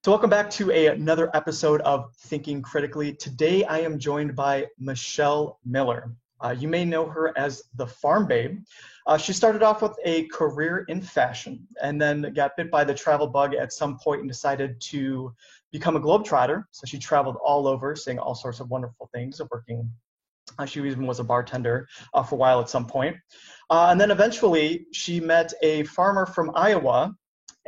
So welcome back to another episode of Thinking Critically. Today I am joined by Michelle Miller. You may know her as the Farm Babe. She started off with a career in fashion and then got bit by the travel bug at some point and decided to become a globetrotter. So she traveled all over, seeing all sorts of wonderful things, working. She even was a bartender for a while at some point. And then eventually she met a farmer from Iowa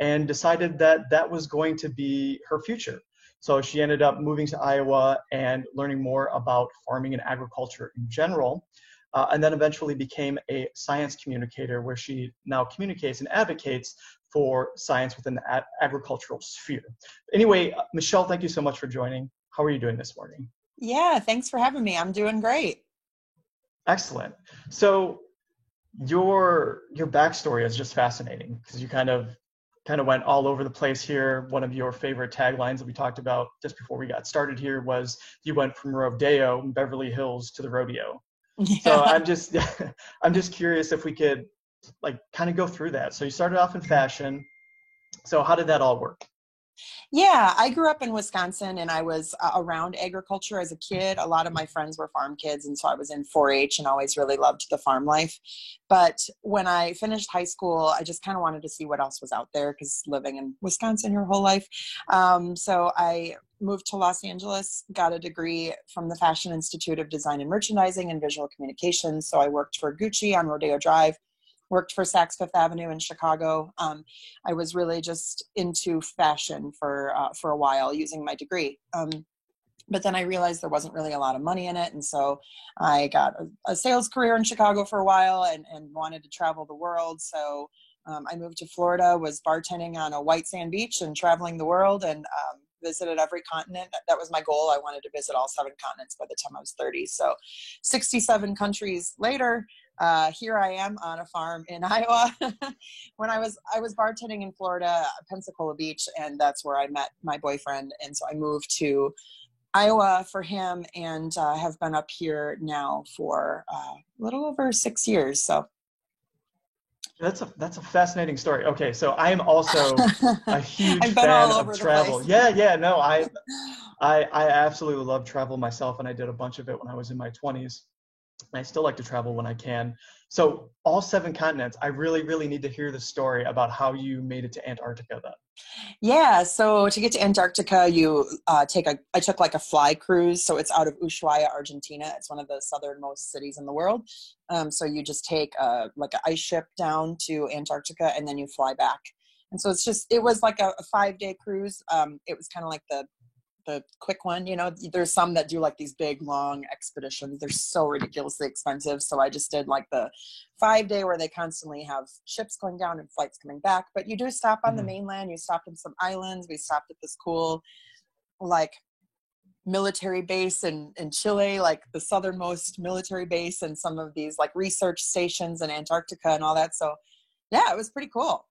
and decided that that was going to be her future. So she ended up moving to Iowa and learning more about farming and agriculture in general, and then eventually became a science communicator where she now communicates and advocates for science within the agricultural sphere. Anyway, Michelle, thank you so much for joining. How are you doing this morning? Yeah, thanks for having me. I'm doing great. Excellent. So your backstory is just fascinating because you kind of went all over the place here. One of your favorite taglines that we talked about just before we got started here was you went from Rodeo in Beverly Hills to the rodeo. So Yeah. I'm just I'm just curious if we could like kind of go through that. So you started off in fashion. So how did that all work? Yeah, I grew up in Wisconsin and I was around agriculture as a kid. A lot of my friends were farm kids, and so I was in 4-H and always really loved the farm life. But when I finished high school, I just kind of wanted to see what else was out there because living in Wisconsin your whole life. So I moved to Los Angeles, got a degree from the Fashion Institute of Design and Merchandising and Visual Communications. So I worked for Gucci on Rodeo Drive, worked for Saks Fifth Avenue in Chicago. I was really just into fashion for a while using my degree. But then I realized there wasn't really a lot of money in it. And so I got a sales career in Chicago for a while and wanted to travel the world. So I moved to Florida, was bartending on a white sand beach and traveling the world, and visited every continent. That was my goal. I wanted to visit all 7 continents by the time I was 30. So 67 countries later, here I am on a farm in Iowa. When I was bartending in Florida, Pensacola Beach, and that's where I met my boyfriend. And so I moved to Iowa for him, and have been up here now for a little over 6 years. So That's a fascinating story. Okay, so I am also a huge I've been fan all of over the travel. place. Yeah, no, I absolutely love travel myself, and I did a bunch of it when I was in my 20s. I still like to travel when I can. So all 7 continents, I really, really need to hear the story about how you made it to Antarctica then. Yeah, so to get to Antarctica, you I took like a fly cruise. So it's out of Ushuaia, Argentina. It's one of the southernmost cities in the world. So you just take like an ice ship down to Antarctica and then you fly back. And so it was like a 5-day cruise. It was kind of like the quick one. There's some that do like these big long expeditions. They're so ridiculously expensive. So I just did like the 5-day where they constantly have ships going down and flights coming back. But you do stop on the Mhm. mainland. You stopped in some islands. We stopped at this cool like military base in Chile, like the southernmost military base, and some of these like research stations in Antarctica and all that. So yeah, it was pretty cool.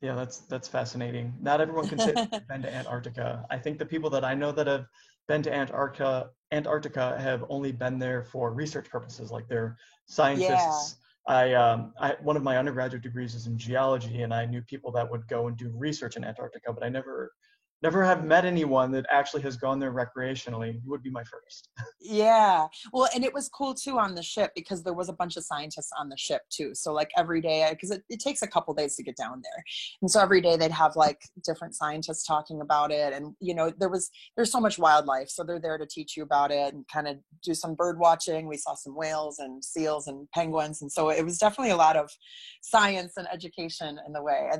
Yeah, that's fascinating. Not everyone can say they've been to Antarctica. I think the people that I know that have been to Antarctica have only been there for research purposes, like they're Yeah. scientists. One of my undergraduate degrees is in geology, and I knew people that would go and do research in Antarctica, but I never have met anyone that actually has gone there recreationally. You would be my first. Yeah. Well, and it was cool too on the ship because there was a bunch of scientists on the ship too. So like every day, because it takes a couple days to get down there. And so every day they'd have like different scientists talking about it. And, there's so much wildlife. So they're there to teach you about it and kind of do some bird watching. We saw some whales and seals and penguins. And so it was definitely a lot of science and education in the way,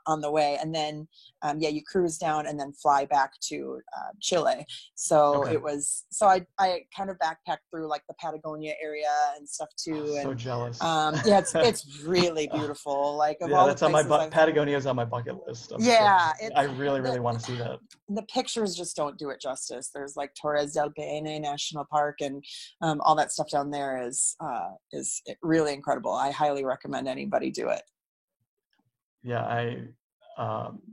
on the way. And then, yeah, you cruise down and then fly back to Chile. So Okay. I kind of backpacked through like the Patagonia area and stuff Oh, too. so And jealous. yeah, it's really beautiful. Like of Yeah, all the that's on places I've, Patagonia's on my bucket list. yeah, I it's really, the really want to see that. the pictures just don't do it justice. There's like Torres del Paine National Park and all that stuff down there is really incredible. I highly recommend anybody do it. Yeah, I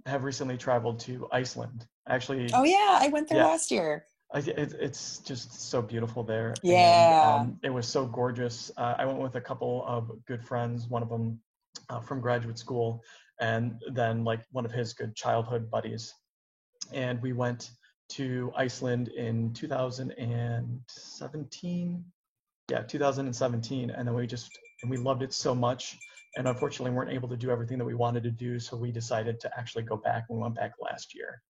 have recently traveled to Iceland. Actually, Oh yeah, I went there yeah, last year. it's just so beautiful there, and Yeah. it was so gorgeous. I went with a couple of good friends, one of them from graduate school, and then like one of his good childhood buddies. and we went to Iceland in 2017. Yeah, 2017, and then we loved it so much, and unfortunately weren't able to do everything that we wanted to do, so we decided to actually go back, and we went back last year.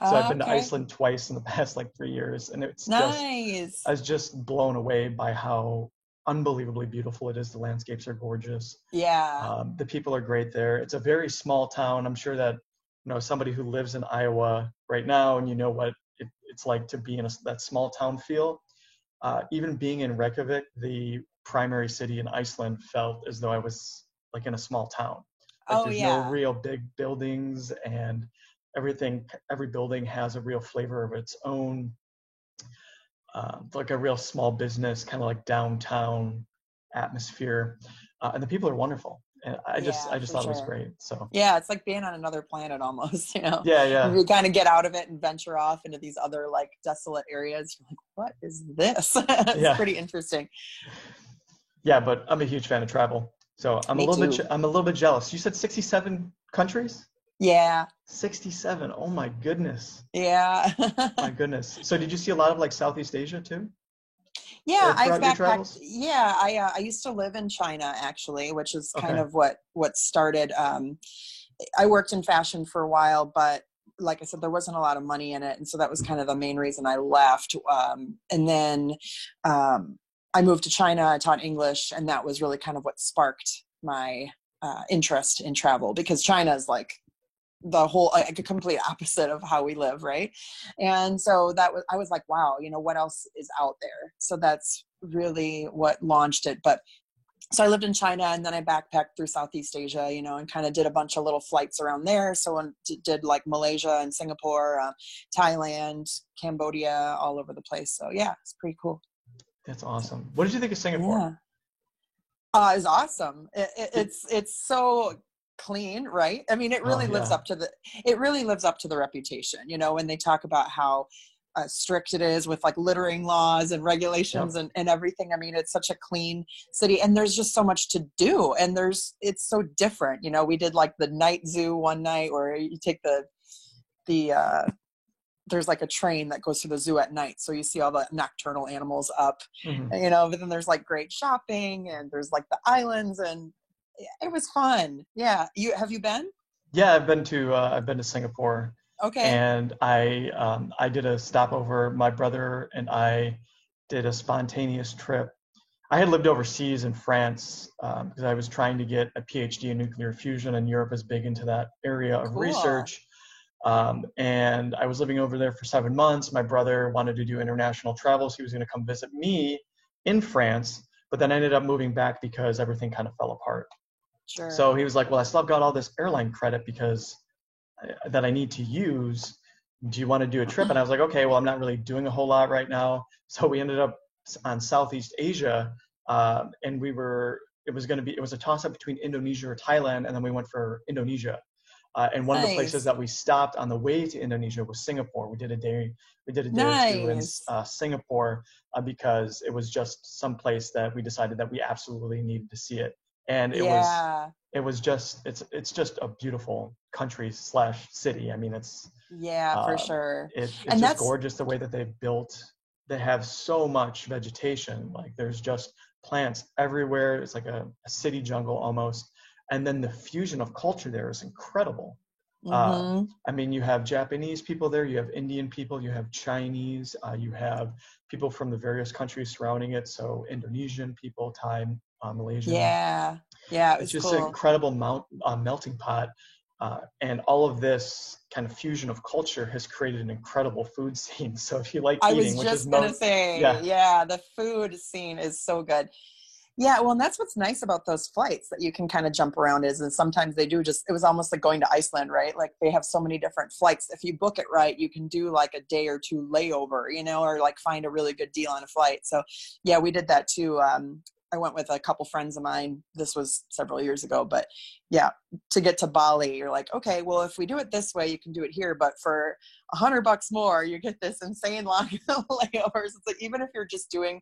So I've been to Okay. Iceland twice in the past like 3 years, and Nice. I was just blown away by how unbelievably beautiful it is. The landscapes are gorgeous. Yeah. The people are great there. It's a very small town. I'm sure that, somebody who lives in Iowa right now, and you know what it's like to be in that small town feel. Even being in Reykjavik, the primary city in Iceland, felt as though I was like in a small town. Like Oh there's no yeah. real big buildings, and every building has a real flavor of its own, like a real small business, kind of like downtown atmosphere. And the people are wonderful. And Yeah, I just for thought it was sure. great. So Yeah, it's like being on another planet almost, yeah, yeah, You kind of get out of it and venture off into these other like desolate areas. You're like, what is this? It's yeah, pretty interesting. yeah. But I'm a huge fan of travel. So Me too. I'm a little bit jealous. You said 67 countries? Yeah. 67. Oh my goodness. Yeah. My goodness. So did you see a lot of like Southeast Asia too, Yeah, I've throughout your backpacked. travels? Yeah, I used to live in China actually, which is kind Okay. of what started. I worked in fashion for a while, but like I said, there wasn't a lot of money in it, and so that was kind of the main reason I left. And then I moved to China. I taught English, and that was really kind of what sparked my interest in travel, because China is like the whole like a complete opposite of how we live, right? And so I was like, wow, what else is out there? So that's really what launched it. But so I lived in China, and then I backpacked through Southeast Asia, and kind of did a bunch of little flights around there. So I did like Malaysia and Singapore, Thailand, Cambodia, all over the place. So yeah, it's pretty cool. That's So awesome. What did you think of Singapore? yeah, it's awesome. Did, It's so clean, right? I mean, oh yeah. it really lives up to the reputation. When they talk about how strict it is with like littering laws and regulations Yep. and everything. I mean, it's such a clean city, and there's just so much to do, and it's so different. We did like the night zoo one night where you take the there's like a train that goes through the zoo at night, so you see all the nocturnal animals up, Hmm. but then there's like great shopping, and there's like the islands, and it was fun. Yeah, have you been? Yeah, I've been to Singapore, Okay. and I did a stopover. My brother and I did a spontaneous trip. I had lived overseas in France, because I was trying to get a PhD in nuclear fusion, and Europe is big into that area of Cool. research. And I was living over there for 7 months. My brother wanted to do international travels. He was going to come visit me in France, but then I ended up moving back because everything kind of fell apart. Sure. So he was like, "Well, I still have got all this airline credit because that I need to use. Do you want to do a trip?" And I was like, "Okay, well, I'm not really doing a whole lot right now." So we ended up on Southeast Asia, and it was a toss up between Indonesia or Thailand, and then we went for Indonesia. And one of the places Nice. that we stopped on the way to Indonesia was Singapore. We did a day or two in Nice. Singapore, because it was just some place that we decided that we absolutely needed to see it. And Yeah. it's just a beautiful country slash city. I mean, Yeah, for um, sure. it's And just that's, gorgeous the way that they've built. They have so much vegetation. Like there's just plants everywhere. It's like a city jungle almost. And then the fusion of culture there is incredible. Uh, hmm I mean, you have Japanese people there, you have Indian people, you have Chinese, you have people from the various countries surrounding it. So Indonesian people, Thai, Malaysian. yeah. Yeah, it It's was just an cool. incredible melting pot. And all of this kind of fusion of culture has created an incredible food scene. So if you like I eating, was which is just gonna say, yeah, yeah, the food scene is so good. Yeah, well, and that's what's nice about those flights that you can kind of jump around is, and sometimes they do it was almost like going to Iceland, right? Like they have so many different flights. If you book it right, you can do like a day or two layover, or like find a really good deal on a flight. So yeah, we did that too. I went with a couple friends of mine. This was several years ago, but yeah, to get to Bali, you're like, okay, well, if we do it this way, you can do it here, but for $100 more, you get this insane long layovers. It's like, even if you're just doing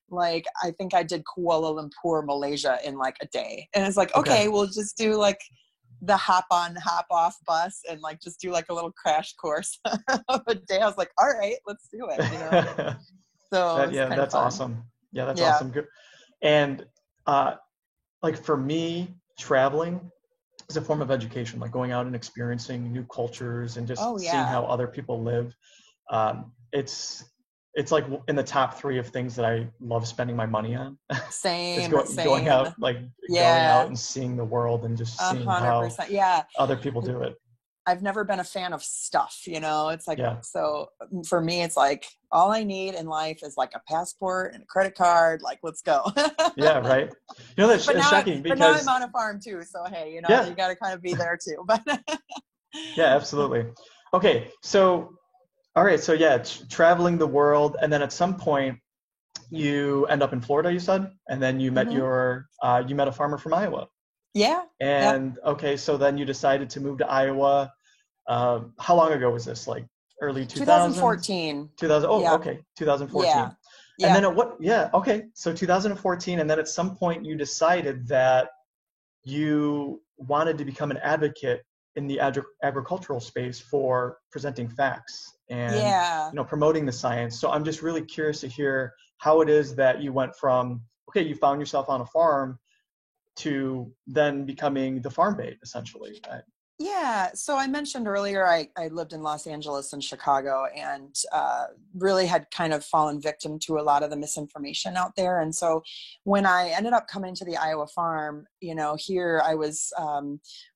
like, I think I did Kuala Lumpur, Malaysia in like a day. And it's like, okay, okay, we'll just do like the hop on, hop off bus and like just do like a little crash course of a day. I was like, all right, let's do it, you know? So it's kind of That's fun. awesome. Yeah, that's Yeah. awesome. Good. And like for me, traveling is a form of education, like going out and experiencing new cultures and just Oh seeing yeah. how other people live. It's like in the top three of things that I love spending my money on. Is Same, going same. out, like going out Yeah. and seeing the world and just seeing how 100%. Yeah. other people do it. I've never been a fan of stuff, you know, it's like, Yeah. so for me, it's like, all I need in life is like a passport and a credit card. Like, let's go. Yeah, right. You know, that's but it's now, shocking but now I'm because on a farm too. So, hey, you know, yeah, you got to kind of be there too, but yeah, absolutely. Okay, so all right, so yeah, traveling the world, and then at some point you end up in Florida, you said, and then you met Mhm. you met a farmer from Iowa. Yeah. Yep. And okay, so then you decided to move to Iowa. How long ago was this? Like early 2000s? 2014. 2000. Oh, Yeah. okay, Yeah. 2014. And Yeah. then at what? Yeah, okay. So 2014, and then at some point you decided that you wanted to become an advocate in the agricultural space for presenting facts and Yeah. promoting the science. So I'm just really curious to hear how it is that you went from okay, you found yourself on a farm to then becoming the farm babe, essentially. Yeah. So I mentioned earlier, I lived in Los Angeles and Chicago and really had kind of fallen victim to a lot of the misinformation out there. And so when I ended up coming to the Iowa farm, you know, here I was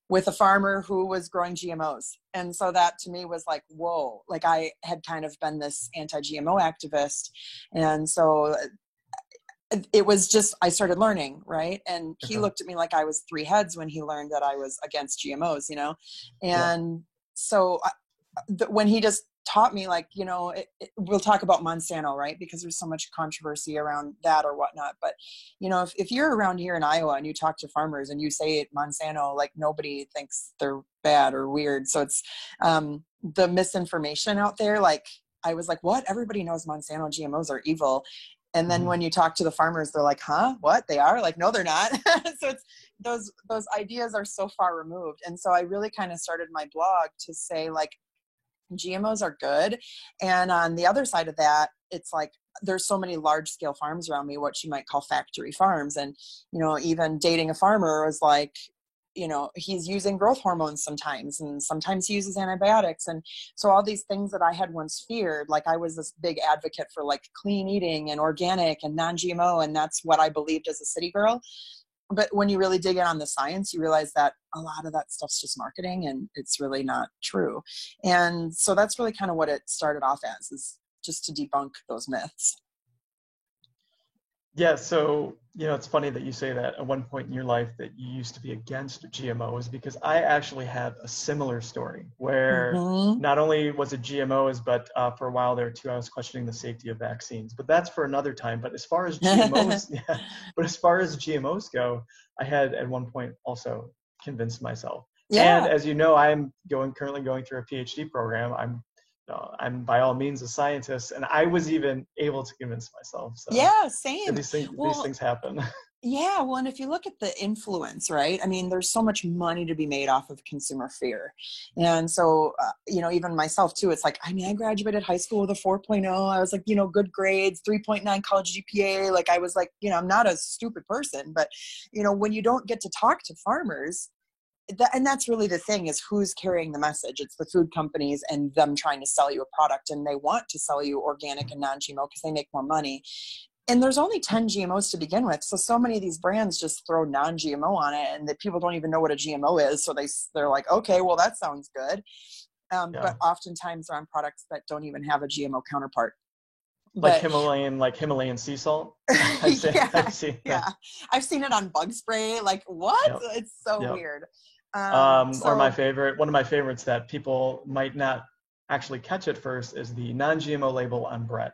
with a farmer who was growing GMOs. And so that to me was like, whoa, like I had kind of been this anti-GMO activist. And so it was just, I started learning, right? And he Okay. looked at me like I was three heads when he learned that I was against GMOs, you know? Yeah. And so when he just taught me, like, you know, we'll talk about Monsanto, right? Because there's so much controversy around that or whatnot. But, you know, if you're around here in Iowa and you talk to farmers and you say Monsanto, like nobody thinks they're bad or weird. So it's the misinformation out there. Like I was like, what? Everybody knows Monsanto GMOs are evil. And then Mhm. when you talk to the farmers, they're like, huh, what? They are? Like, no, they're not. So it's those ideas are so far removed. And so I really kind of started my blog to say like, GMOs are good. And on the other side of that, it's like, there's so many large scale farms around me, what you might call factory farms. And, you know, even dating a farmer was like, you know, he's using growth hormones sometimes, and sometimes he uses antibiotics. And so all these things that I had once feared, like I was this big advocate for like clean eating and organic and non-GMO. And that's what I believed as a city girl. But when you really dig in on the science, you realize that a lot of that stuff's just marketing and it's really not true. And so that's really kind of what it started off as, is just to debunk those myths. Yeah, so it's funny that you say that at one point in your life that you used to be against GMOs because I actually have a similar story where Mm-hmm. not only was it GMOs, but for a while there too, I was questioning the safety of vaccines. But that's for another time. But as far as GMOs, yeah, but as far as GMOs go, I had at one point also convinced myself. And Yeah. as you know, I'm currently going through a PhD program. I'm by all means a scientist, and I was even able to convince myself. So Yeah, yeah, same. these Well, things happen. yeah, well, and if you look at the influence, right? I mean, there's so much money to be made off of consumer fear. And so, you know, even myself too, it's like, I mean, I graduated high school with a 4.0. I was like, you know, good grades, 3.9 college GPA. Like I was like, you know, I'm not a stupid person, but, you know, when you don't get to talk to farmers, and that's really the thing, is who's carrying the message. It's the food companies and them trying to sell you a product, and they want to sell you organic and non-GMO because they make more money. And there's only 10 GMOs to begin with. So many of these brands just throw non-GMO on it, and that people don't even know what a GMO is. So they're like, okay, well, that sounds good. Yeah, But oftentimes they're on products that don't even have a GMO counterpart. like But Himalayan sea salt. I've seen yeah, I've seen that. yeah. I've seen it on bug spray. Like, what? Yep, It's so yep. weird. Or So one of my favorites that people might not actually catch at first is the non-GMO label on bread.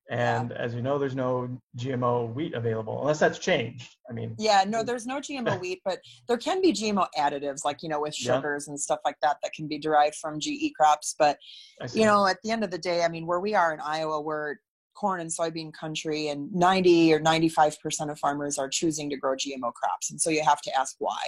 yeah. And as you know, there's no GMO wheat available unless that's changed. I mean, Yeah, no, there's no GMO wheat, but there can be GMO additives, like, you know, with yeah, sugars and stuff like that, that can be derived from GE crops. But, I you see. know, at the end of the day, I mean, where we are in Iowa, we're corn and soybean country, and 90 or 95% of farmers are choosing to grow GMO crops. And so you have to ask why.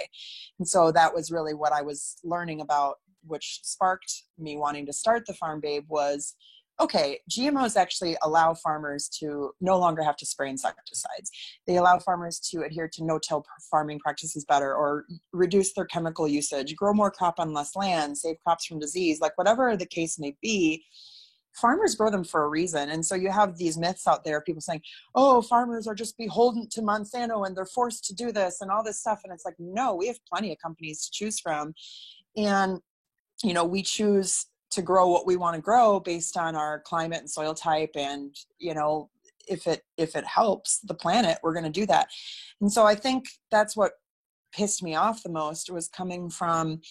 And so that was really what I was learning about, which sparked me wanting to start the Farm Babe, was, okay, GMOs actually allow farmers to no longer have to spray insecticides. They allow farmers to adhere to no-till farming practices better, or reduce their chemical usage, grow more crop on less land, save crops from disease, like whatever the case may be. Farmers grow them for a reason. And so you have these myths out there, people saying, oh, farmers are just beholden to Monsanto and they're forced to do this and all this stuff. And it's like, no, we have plenty of companies to choose from. And, you know, we choose to grow what we want to grow based on our climate and soil type. And, you know, if it helps the planet, we're going to do that. And so I think that's what pissed me off the most, was coming from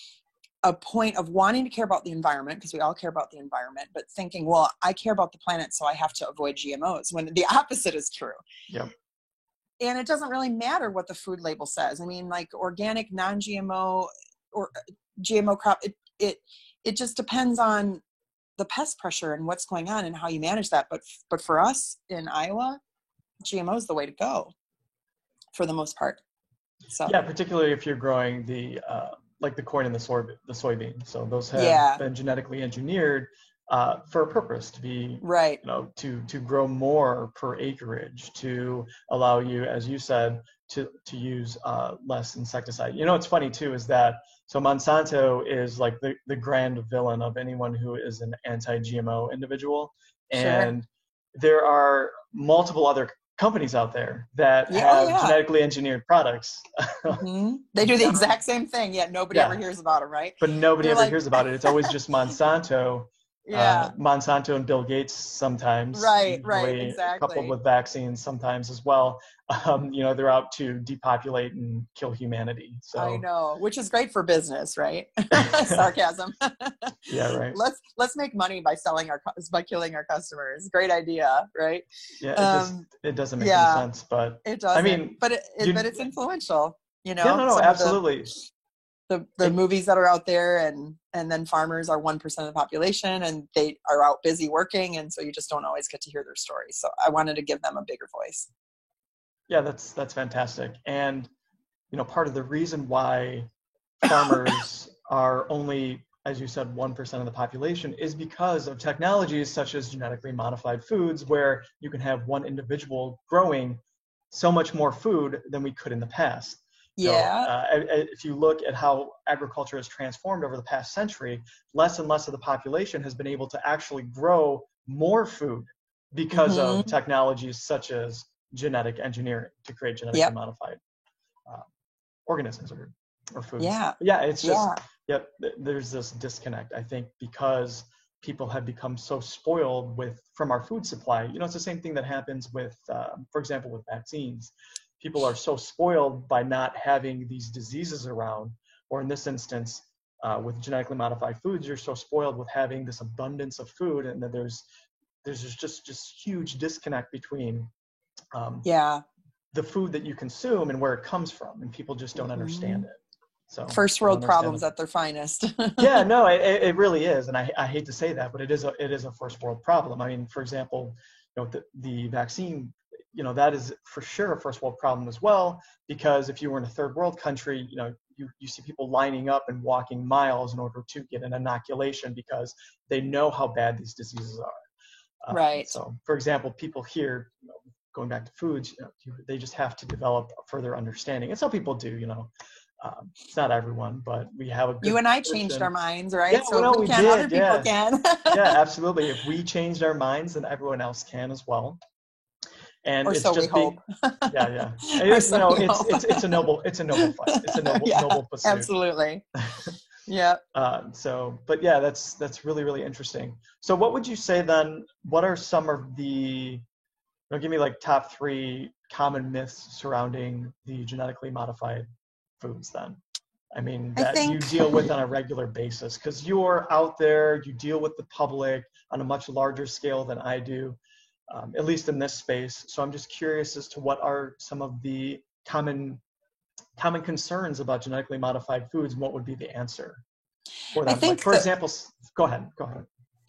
a point of wanting to care about the environment, because we all care about the environment, but thinking, well, I care about the planet, so I have to avoid GMOs, when the opposite is true. Yep. And it doesn't really matter what the food label says. I mean, like organic, non-GMO, or GMO crop, it just depends on the pest pressure and what's going on and how you manage that. But for us in Iowa, GMO is the way to go for the most part. So yeah, particularly if you're growing the like the corn and the soybean. So those have been genetically engineered for a purpose, to be right. You know, to grow more per acreage, to allow you, as you said, to use less insecticide. You know, what's funny too is that, so Monsanto is like the grand villain of anyone who is an anti-GMO individual, and there are multiple other companies out there that have genetically engineered products. Mm-hmm. They do the exact same thing, yet nobody ever hears about them, right? But nobody ever hears about it. It's always just Monsanto. Monsanto and Bill Gates sometimes. Right, exactly. Coupled with vaccines sometimes as well. You know, they're out to depopulate and kill humanity. So I know, which is great for business, right? Sarcasm. Yeah, right. Let's make money by killing our customers. Great idea, right? Yeah, it doesn't make any sense, but it doesn't. I mean, but it's influential. You know, no, absolutely. The movies that are out there, and then farmers are 1% of the population, and they are out busy working, and so you just don't always get to hear their stories. So I wanted to give them a bigger voice. Yeah, that's fantastic. And you know, part of the reason why farmers are only, as you said, 1% of the population is because of technologies such as genetically modified foods, where you can have one individual growing so much more food than we could in the past. Yeah. So, if you look at how agriculture has transformed over the past century, less and less of the population has been able to actually grow more food because of technologies such as genetic engineering to create genetically modified organisms or foods. It's just there's this disconnect, I think, because people have become so spoiled from our food supply. You know, it's the same thing that happens with, for example, with vaccines. People are so spoiled by not having these diseases around, or in this instance, with genetically modified foods, you're so spoiled with having this abundance of food, and that there's just huge disconnect between the food that you consume and where it comes from, and people just don't understand it. So first world problems at their finest. Yeah, no, it really is, and I hate to say that, but it is a first world problem. I mean, for example, you know, the vaccine, you know, that is for sure a first world problem as well, because if you were in a third world country, you know, you see people lining up and walking miles in order to get an inoculation because they know how bad these diseases are. Right. So, for example, people here, you know, going back to foods, you know, they just have to develop a further understanding, and some people do, you know. It's not everyone, but we have a good You and I portion. changed our minds, right? Yeah, so if we can, other people can. Yeah, absolutely. If we changed our minds, then everyone else can as well. And or it's so just we hope. Yeah. It's a noble fight. It's a noble pursuit. Absolutely. Yeah. But yeah, that's really, really interesting. So what would you say then? What are some of the, give me like top 3 common myths surrounding the genetically modified foods then? I mean, that you deal with on a regular basis, because you're out there, you deal with the public on a much larger scale than I do, at least in this space. So I'm just curious as to what are some of the common concerns about genetically modified foods, and what would be the answer for them? I think for example, go ahead.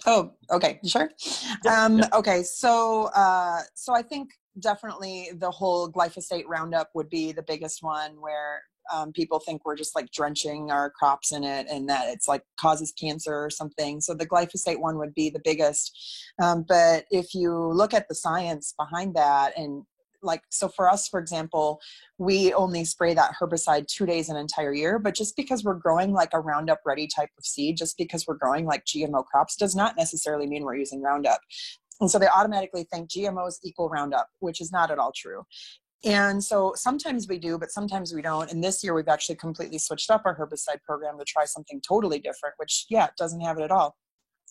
Oh, okay. You sure? Yep, yep. Okay. So I think definitely the whole glyphosate Roundup would be the biggest one where people think we're just like drenching our crops in it and that it's like causes cancer or something. So the glyphosate one would be the biggest. But if you look at the science behind that and like, so for us, for example, we only spray that herbicide 2 days an entire year, but just because we're growing like a Roundup Ready type of seed, just because we're growing like GMO crops does not necessarily mean we're using Roundup. And so they automatically think GMOs equal Roundup, which is not at all true. And so sometimes we do, but sometimes we don't. And this year we've actually completely switched up our herbicide program to try something totally different, which yeah, it doesn't have it at all.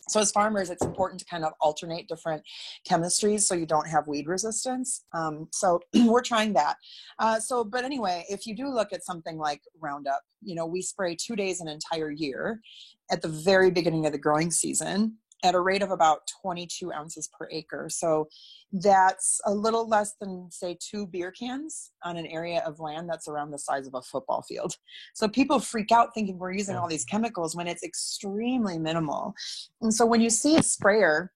So as farmers, it's important to kind of alternate different chemistries so you don't have weed resistance. So we're trying that. But anyway, if you do look at something like Roundup, we spray 2 days an entire year at the very beginning of the growing season at a rate of about 22 ounces per acre. So that's a little less than, say, 2 beer cans on an area of land that's around the size of a football field. So people freak out thinking we're using all these chemicals when it's extremely minimal. And so when you see a sprayer,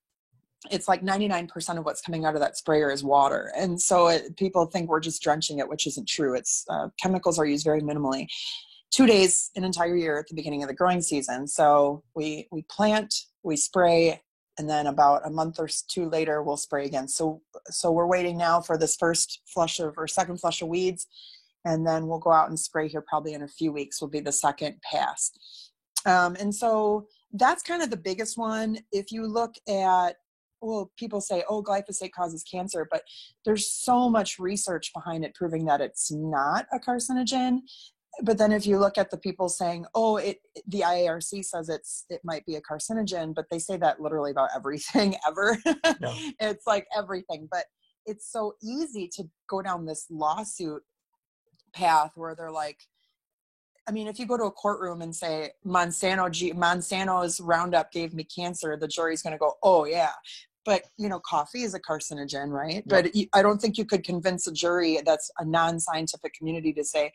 it's like 99% of what's coming out of that sprayer is water. And so people think we're just drenching it, which isn't true. It's chemicals are used very minimally. 2 days an entire year at the beginning of the growing season. So we plant, we spray, and then about a month or two later, we'll spray again. So we're waiting now for this first flush of, or second flush of weeds, and then we'll go out and spray here probably in a few weeks will be the second pass. And so that's kind of the biggest one. If you look at, well, people say, oh, glyphosate causes cancer, but there's so much research behind it proving that it's not a carcinogen. But then if you look at the people saying, oh, the IARC says it might be a carcinogen, but they say that literally about everything ever. Yeah. It's like everything, but it's so easy to go down this lawsuit path where they're like, I mean, if you go to a courtroom and say Monsanto's Roundup gave me cancer, the jury's going to go, oh yeah. But, coffee is a carcinogen, right? Yep. But I don't think you could convince a jury that's a non-scientific community to say,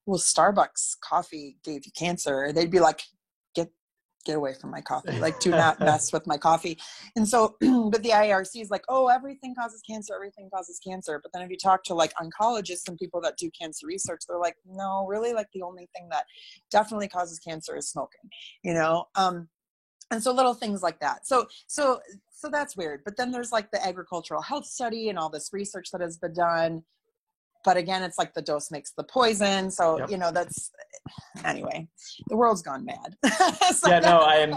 well, Starbucks coffee gave you cancer. They'd be like, get away from my coffee. Like, do not mess with my coffee. And so, but the IARC is like, oh, everything causes cancer. Everything causes cancer. But then if you talk to like oncologists and people that do cancer research, they're like, no, really, like the only thing that definitely causes cancer is smoking, and so little things like that. So that's weird. But then there's like the agricultural health study and all this research that has been done. But again, it's like the dose makes the poison. So, Yep. That's, anyway, the world's gone mad. Yeah, no, I'm,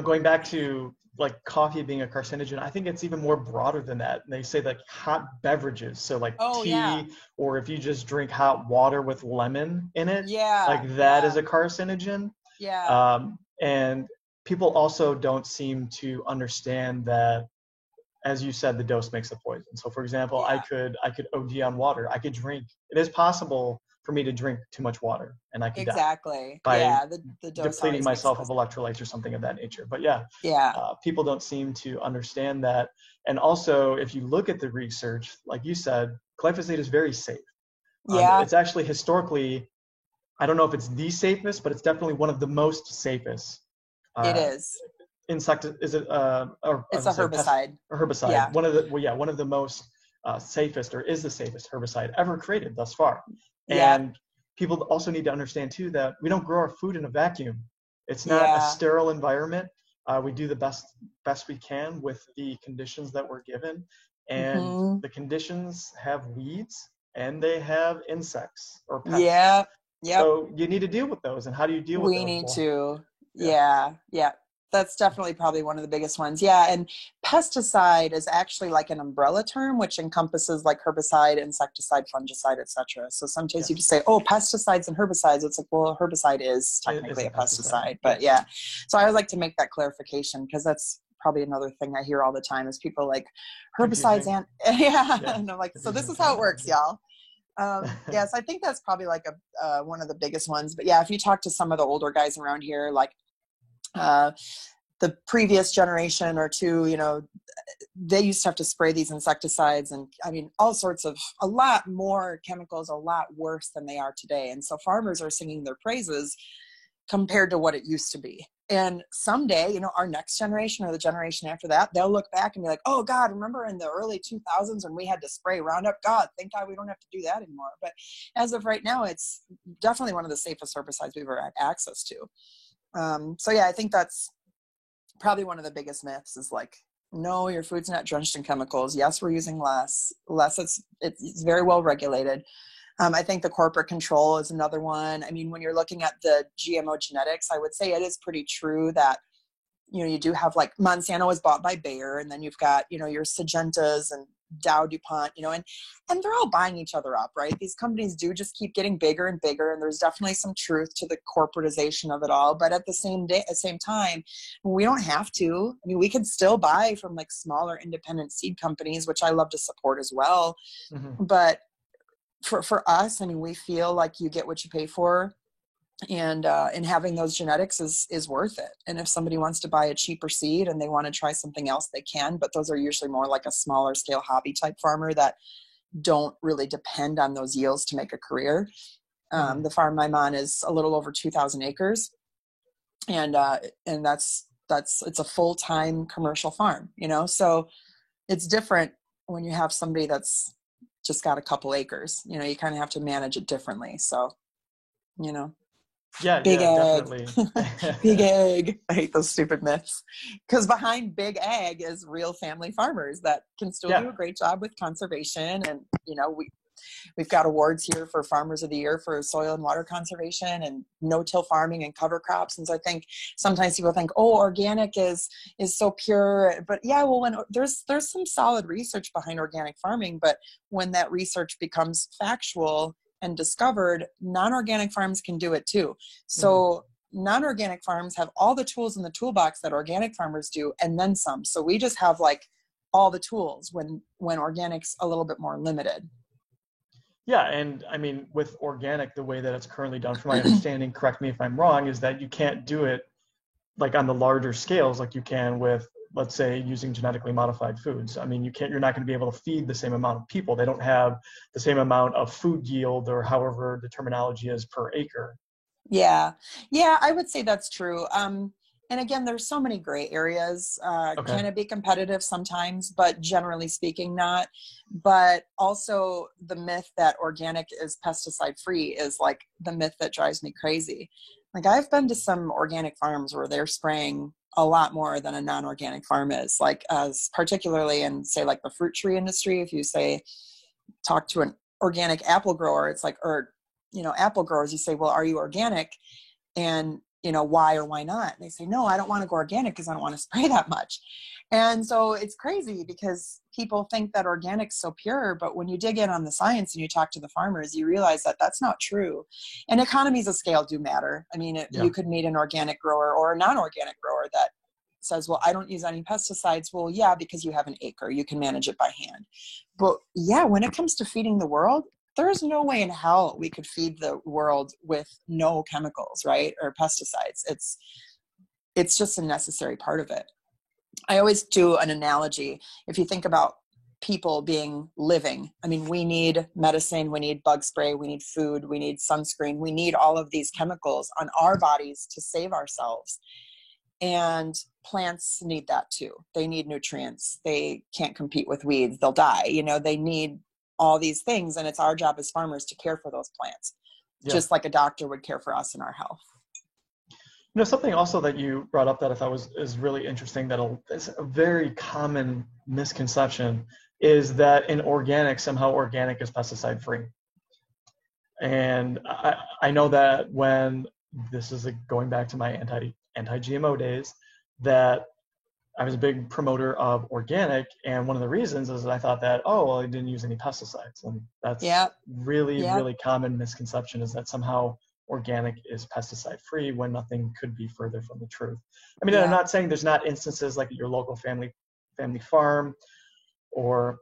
going back to like coffee being a carcinogen, I think it's even more broader than that. And they say like hot beverages. So like tea, or if you just drink hot water with lemon in it, like that is a carcinogen. Yeah. And people also don't seem to understand that, as you said, the dose makes the poison. So for example, I could OD on water. I could drink. It is possible for me to drink too much water and I could die by the dose depleting myself of electrolytes or something of that nature. But people don't seem to understand that. And also, if you look at the research, like you said, glyphosate is very safe. It's actually historically, I don't know if it's the safest, but it's definitely one of the most safest. It is. It's a herbicide. A herbicide. Yeah. One of the most safest, or is the safest herbicide ever created thus far. And people also need to understand too that we don't grow our food in a vacuum. It's not a sterile environment. We do the best we can with the conditions that we're given, and the conditions have weeds and they have insects or pests. Yeah. So you need to deal with those. And how do you deal with those? We need to. Yeah. That's definitely probably one of the biggest ones. Yeah. And pesticide is actually like an umbrella term, which encompasses like herbicide, insecticide, fungicide, etc. So sometimes you just say, oh, pesticides and herbicides. It's like, well, herbicide is technically a pesticide. But so I would like to make that clarification because that's probably another thing I hear all the time is people like herbicides and and I'm like, so this is how it works, y'all. So I think that's probably like one of the biggest ones. But if you talk to some of the older guys around here, like the previous generation or two, they used to have to spray these insecticides and all sorts of, a lot more chemicals, a lot worse than they are today. And so farmers are singing their praises compared to what it used to be. And someday, you know, our next generation or the generation after that, they'll look back and be like, oh God, remember in the early 2000s when we had to spray Roundup? God, thank God we don't have to do that anymore. But as of right now, it's definitely one of the safest herbicides we've ever had access to. So yeah, I think that's probably one of the biggest myths is like, no, your food's not drenched in chemicals. Yes, we're using less. It's very well regulated. I think the corporate control is another one. I mean, when you're looking at the GMO genetics, I would say it is pretty true that, you know, you do have like Monsanto is bought by Bayer, and then you've got, you know, your Sygentas and Dow DuPont, you know, and they're all buying each other up, right? These companies do just keep getting bigger and bigger, and there's definitely some truth to the corporatization of it all. But at the same time, we don't have to. I mean, we can still buy from like smaller independent seed companies, which I love to support as well. Mm-hmm. But for us, I mean, we feel like you get what you pay for, and having those genetics is worth it. And if somebody wants to buy a cheaper seed and they want to try something else, they can, but those are usually more like a smaller scale hobby type farmer that don't really depend on those yields to make a career. The farm I'm on is a little over 2,000 acres, and that's it's a full-time commercial farm, you know, so it's different when you have somebody that's just got a couple acres. You know, you kind of have to manage it differently. So, you know, Yeah, big egg, definitely. big egg. I hate those stupid myths, because behind big ag is real family farmers that can still do a great job with conservation. And, you know, we've got awards here for Farmers of the Year for soil and water conservation and no-till farming and cover crops. And so I think sometimes people think, oh, organic is so pure. But yeah, well, when there's some solid research behind organic farming, but when that research becomes factual and discovered, non-organic farms can do it too. So non-organic farms have all the tools in the toolbox that organic farmers do, and then some. So we just have like all the tools when organic's a little bit more limited. Yeah, and I mean, with organic, the way that it's currently done, from my understanding, correct me if I'm wrong, is that you can't do it like on the larger scales like you can with, let's say, using genetically modified foods. I mean, you're not going to be able to feed the same amount of people. They don't have the same amount of food yield, or however the terminology is, per acre. Yeah, I would say that's true. And again, there's so many gray areas. Okay. Can it be competitive sometimes, but generally speaking, not. But also the myth that organic is pesticide free is like the myth that drives me crazy. Like, I've been to some organic farms where they're spraying a lot more than a non-organic farm is, like, as particularly in, say, like the fruit tree industry. If you say, talk to an organic apple grower, it's like, or, you know, apple growers, you say, well, are you organic? And, you know, why or why not? And they say, no, I don't want to go organic because I don't want to spray that much. And so it's crazy because people think that organic's so pure, but when you dig in on the science and you talk to the farmers, you realize that that's not true. And economies of scale do matter. I mean, you could meet an organic grower or a non-organic grower that says, well, I don't use any pesticides. Well, yeah, because you have an acre, you can manage it by hand. But yeah, when it comes to feeding the world, there's no way in hell we could feed the world with no chemicals, right? Or pesticides. It's just a necessary part of it. I always do an analogy. If you think about people being living, I mean, we need medicine, we need bug spray, we need food, we need sunscreen, we need all of these chemicals on our bodies to save ourselves. And plants need that too. They need nutrients. They can't compete with weeds. They'll die. You know, they need all these things. And it's our job as farmers to care for those plants, just like a doctor would care for us in our health. You know, something also that you brought up that I thought is really interesting, that is a very common misconception, is that in organic, somehow organic is pesticide free. And I know that when this is going back to my anti-GMO days, that I was a big promoter of organic, and one of the reasons is that I thought that, oh, well, I didn't use any pesticides, and that's really common misconception, is that somehow organic is pesticide free, when nothing could be further from the truth. I mean, I'm not saying there's not instances like at your local family farm, or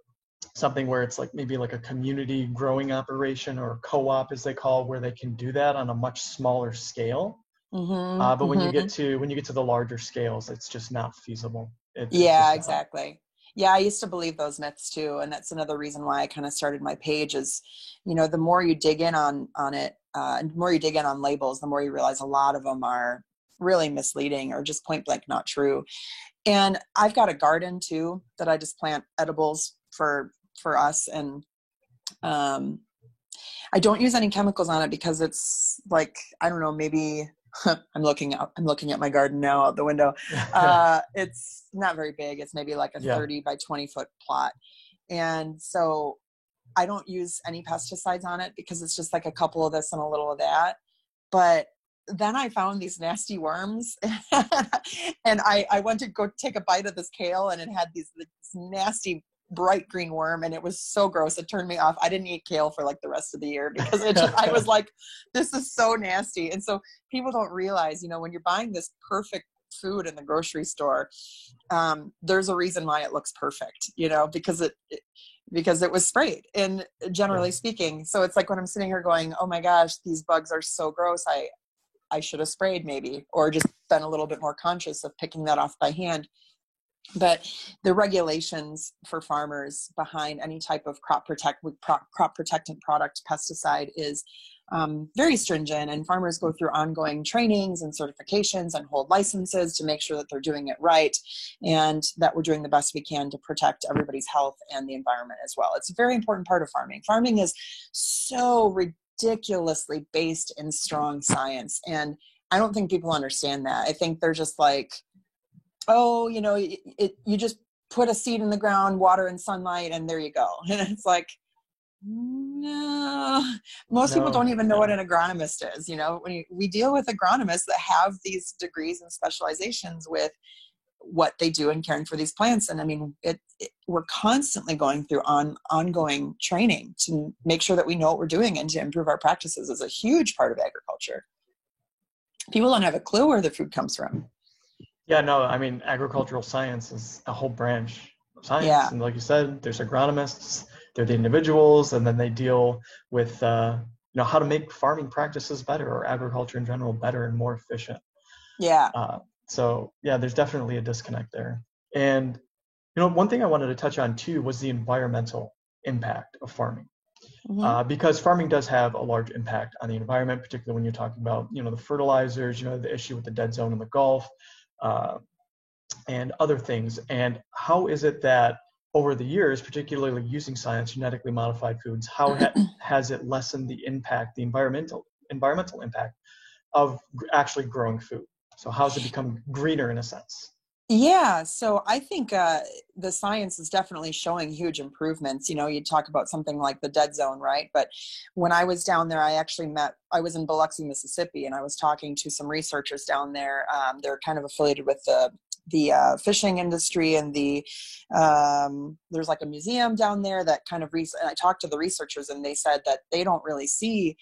something where it's like maybe like a community growing operation, or co-op as they call, where they can do that on a much smaller scale. But when you get to the larger scales, it's just not feasible. Exactly. Yeah, I used to believe those myths too, and that's another reason why I kind of started my page. Is, you know, the more you dig in on it, and the more you dig in on labels, the more you realize a lot of them are really misleading or just point blank not true. And I've got a garden too that I just plant edibles for us. And I don't use any chemicals on it because it's like, I don't know, maybe I'm looking at my garden now out the window. It's not very big. It's maybe like a 30 by 20 foot plot. And so I don't use any pesticides on it because it's just like a couple of this and a little of that. But then I found these nasty worms and I went to go take a bite of this kale and it had this nasty bright green worm and it was so gross. It turned me off. I didn't eat kale for like the rest of the year because I was like, this is so nasty. And so people don't realize, you know, when you're buying this perfect food in the grocery store, there's a reason why it looks perfect, you know, because it was sprayed, and generally speaking. So it's like when I'm sitting here going, oh my gosh, these bugs are so gross. I should have sprayed maybe, or just been a little bit more conscious of picking that off by hand. But the regulations for farmers behind any type of crop protectant product pesticide is very stringent, and farmers go through ongoing trainings and certifications and hold licenses to make sure that they're doing it right and that we're doing the best we can to protect everybody's health and the environment as well. It's a very important part of farming. Farming is so ridiculously based in strong science, and I don't think people understand that. I think they're just like, oh, you know, you just put a seed in the ground, water and sunlight, and there you go. And it's like, no, most people don't even know what an agronomist is. You know, when we deal with agronomists that have these degrees and specializations with what they do in caring for these plants. And I mean, we're constantly going through ongoing training to make sure that we know what we're doing and to improve our practices is a huge part of agriculture. People don't have a clue where the food comes from. Yeah, no, I mean, agricultural science is a whole branch of science. Yeah. And like you said, there's agronomists, they're the individuals, and then they deal with, you know, how to make farming practices better or agriculture in general better and more efficient. Yeah. So yeah, there's definitely a disconnect there. And, you know, one thing I wanted to touch on too was the environmental impact of farming. Because farming does have a large impact on the environment, particularly when you're talking about, you know, the fertilizers, you know, the issue with the dead zone in the Gulf, and other things. And how is it that over the years, particularly using science, genetically modified foods, how has it lessened the impact, the environmental impact of actually growing food? So how has it become greener in a sense? Yeah, so I think the science is definitely showing huge improvements. You know, you talk about something like the dead zone, right? But when I was down there, I was in Biloxi, Mississippi, and I was talking to some researchers down there. They're kind of affiliated with the fishing industry, and there's like a museum down there that kind of, and I talked to the researchers, and they said that they don't really see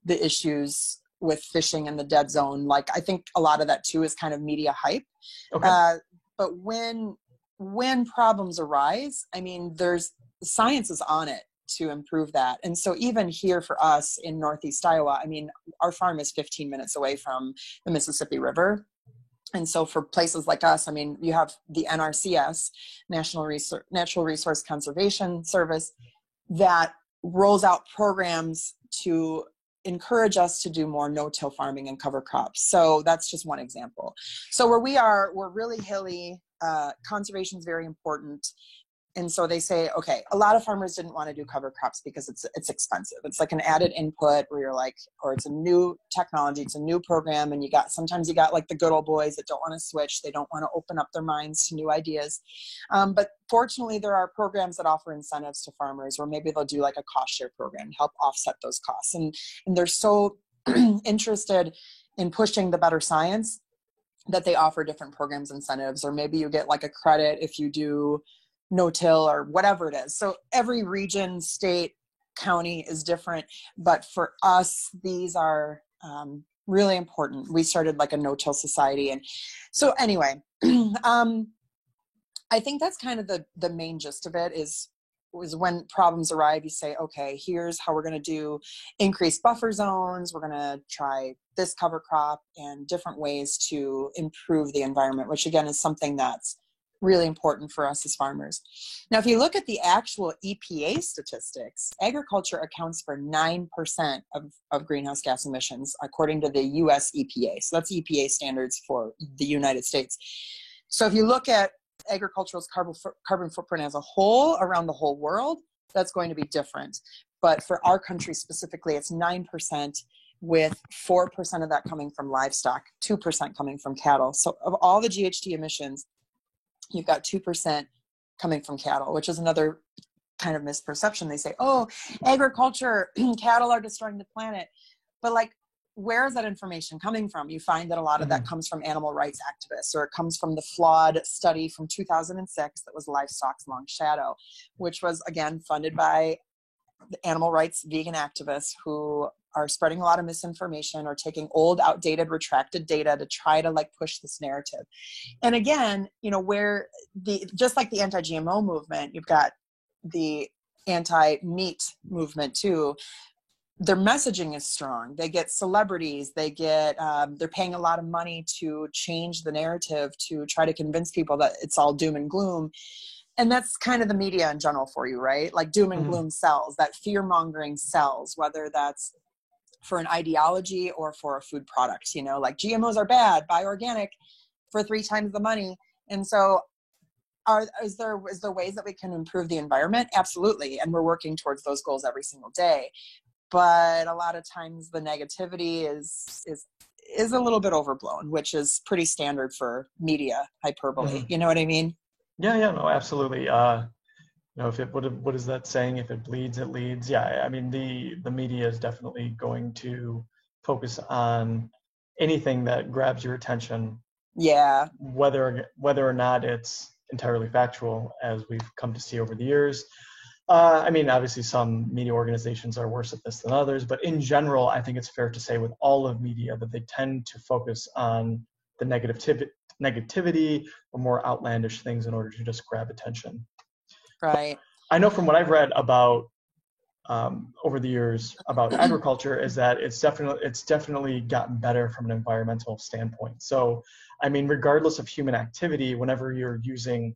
the issues with fishing in the dead zone. Like, I think a lot of that too is kind of media hype. Okay. But when problems arise, I mean, there's science is on it to improve that. And so even here for us in Northeast Iowa, I mean, our farm is 15 minutes away from the Mississippi River. And so for places like us, I mean, you have the NRCS, Natural Resource Conservation Service, that rolls out programs to encourage us to do more no-till farming and cover crops. So that's just one example. So where we are, we're really hilly. Conservation is very important. And so they say, okay, a lot of farmers didn't want to do cover crops because it's expensive. It's like an added input where you're like, or it's a new technology, it's a new program, and sometimes you got like the good old boys that don't want to switch. They don't want to open up their minds to new ideas. But fortunately, there are programs that offer incentives to farmers, or maybe they'll do like a cost share program to help offset those costs. And they're so interested in pushing the better science that they offer different programs, incentives, or maybe you get like a credit if you do no-till or whatever it is. So every region, state, county is different. But for us, these are really important. We started like a no-till society. And so anyway, I think that's kind of the main gist of it is when problems arrive, you say, okay, here's how we're going to do increased buffer zones. We're going to try this cover crop and different ways to improve the environment, which again is something that's really important for us as farmers. Now, if you look at the actual EPA statistics, agriculture accounts for 9% of greenhouse gas emissions, according to the US EPA. So that's EPA standards for the United States. So if you look at agriculture's carbon footprint as a whole around the whole world, that's going to be different. But for our country specifically, it's 9%, with 4% of that coming from livestock, 2% coming from cattle. So of all the GHG emissions, you've got 2% coming from cattle, which is another kind of misperception. They say, oh, agriculture, cattle are destroying the planet. But like, where is that information coming from? You find that a lot of that comes from animal rights activists, or it comes from the flawed study from 2006 that was Livestock's Long Shadow, which was, again, funded by the animal rights vegan activists who are spreading a lot of misinformation or taking old, outdated, retracted data to try to like push this narrative. And again, you know, where just like the anti-GMO movement, you've got the anti-meat movement too. Their messaging is strong. They get celebrities. They get, they're paying a lot of money to change the narrative, to try to convince people that it's all doom and gloom. And that's kind of the media in general for you, right? Like doom and gloom sells, that fear mongering sells, whether that's for an ideology or for a food product, you know, like GMOs are bad, buy organic for 3 times the money. And so is there ways that we can improve the environment? Absolutely. And we're working towards those goals every single day. But a lot of times the negativity is a little bit overblown, which is pretty standard for media hyperbole. You know what I mean? Yeah, no, absolutely. You know, what is that saying? If it bleeds, it leads. Yeah, I mean, the media is definitely going to focus on anything that grabs your attention. Yeah. Whether or not it's entirely factual, as we've come to see over the years. I mean, obviously some media organizations are worse at this than others, but in general, I think it's fair to say with all of media that they tend to focus on the negativity or more outlandish things in order to just grab attention. Right. I know from what I've read about over the years about agriculture is that it's definitely gotten better from an environmental standpoint. So, I mean, regardless of human activity, whenever you're using,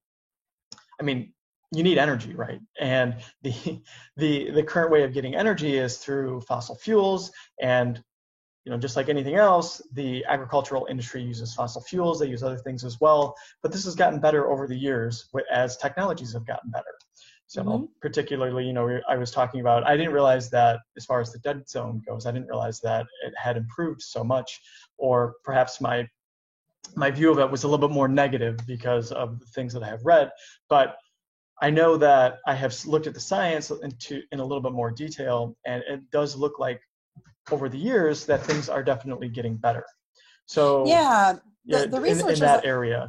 I mean, you need energy, right? And the current way of getting energy is through fossil fuels. And you know, just like anything else, the agricultural industry uses fossil fuels. They use other things as well. But this has gotten better over the years as technologies have gotten better. So particularly, you know, I was talking about, I didn't realize that as far as the dead zone goes, I didn't realize that it had improved so much, or perhaps my view of it was a little bit more negative because of the things that I have read. But I know that I have looked at the science in a little bit more detail, and it does look like over the years that things are definitely getting better. So yeah, the researchers in that area.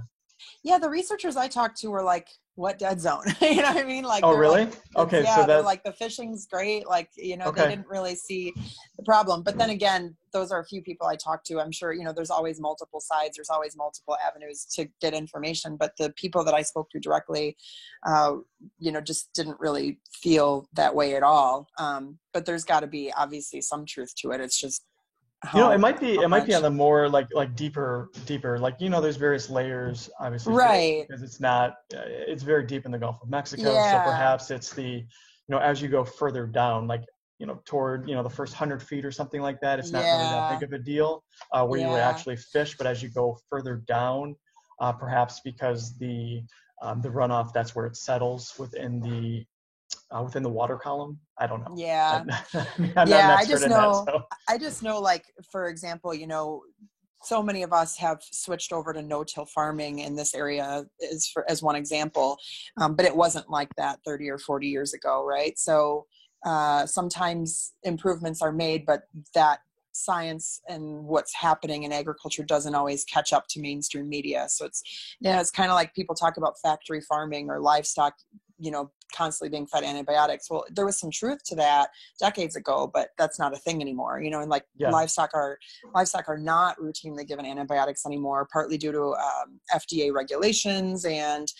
Yeah, the researchers I talked to were like, what dead zone? You know what I mean? Like, oh, really? Like, okay. Yeah, so they're like, the fishing's great. Like, you know, They didn't really see the problem. But then again, those are a few people I talked to. I'm sure, you know, there's always multiple sides. There's always multiple avenues to get information. But the people that I spoke to directly, you know, just didn't really feel that way at all. But there's got to be obviously some truth to it. It's just, you know, it might be on the more like deeper, like, you know, there's various layers, obviously, right? Because it's very deep in the Gulf of Mexico. Yeah. So perhaps it's you know, as you go further down, like, you know, toward, you know, the first 100 feet or something like that, it's not really that big of a deal where you would actually fish. But as you go further down, perhaps because the runoff, that's where it settles within the water column. I don't know. Yeah. I'm not an expert in that, so. I just know, like, for example, you know, so many of us have switched over to no-till farming in this area as one example. But it wasn't like that 30 or 40 years ago, right? So sometimes improvements are made, but that science and what's happening in agriculture doesn't always catch up to mainstream media. So it's, you know, it's kind of like people talk about factory farming or livestock, you know, constantly being fed antibiotics. Well, there was some truth to that decades ago, but that's not a thing anymore, you know, and like livestock are not routinely given antibiotics anymore, partly due to FDA regulations and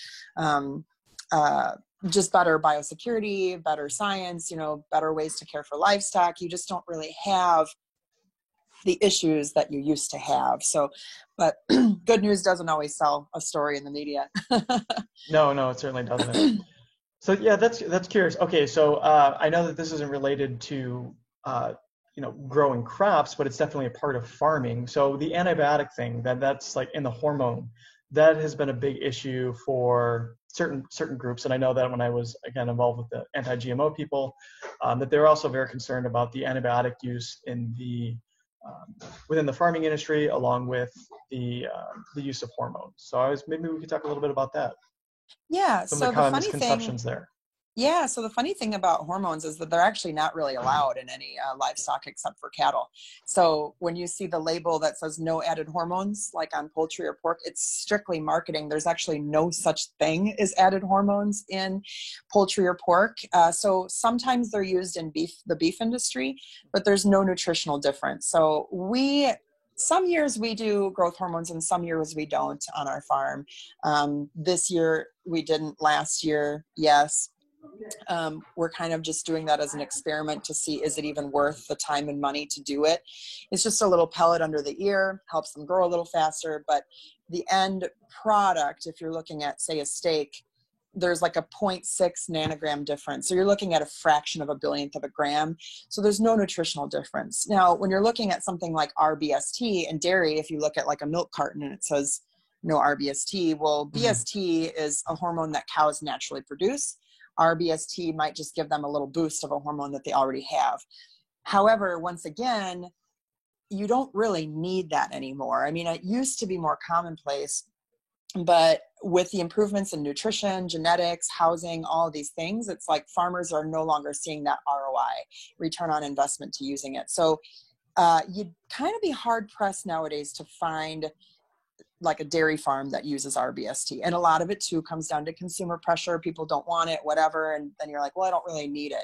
just better biosecurity, better science, you know, better ways to care for livestock. You just don't really have the issues that you used to have. So, but good news doesn't always sell a story in the media. No, it certainly doesn't. So yeah, that's curious. Okay, so I know that this isn't related to growing crops, but it's definitely a part of farming. So the antibiotic thing, that's like in the hormone, that has been a big issue for certain groups. And I know that when I was again involved with the anti-GMO people, that they're also very concerned about the antibiotic use in the within the farming industry, along with the use of hormones. So maybe we could talk a little bit about that. Yeah. Some of So the the common funny thing, misconceptions there. yeah. So the funny thing about hormones is that they're actually not really allowed in any livestock except for cattle. So when you see the label that says no added hormones, like on poultry or pork, it's strictly marketing. There's actually no such thing as added hormones in poultry or pork. So sometimes they're used in the beef industry, but there's no nutritional difference. So some years we do growth hormones and some years we don't on our farm. This year we didn't. Last year, yes. We're kind of just doing that as an experiment to see, is it even worth the time and money to do it? It's just a little pellet under the ear, helps them grow a little faster, but the end product, if you're looking at, say, a steak, there's like a 0.6 nanogram difference. So you're looking at a fraction of a billionth of a gram. So there's no nutritional difference. Now, when you're looking at something like RBST and dairy, if you look at like a milk carton and it says no RBST, well, BST is a hormone that cows naturally produce. RBST might just give them a little boost of a hormone that they already have. However, once again, you don't really need that anymore. I mean, it used to be more commonplace, but with the improvements in nutrition, genetics, housing, all of these things, it's like farmers are no longer seeing that ROI, return on investment, to using it. So you'd kind of be hard pressed nowadays to find like a dairy farm that uses RBST. And a lot of it too comes down to consumer pressure. People don't want it, whatever. And then you're like, well, I don't really need it.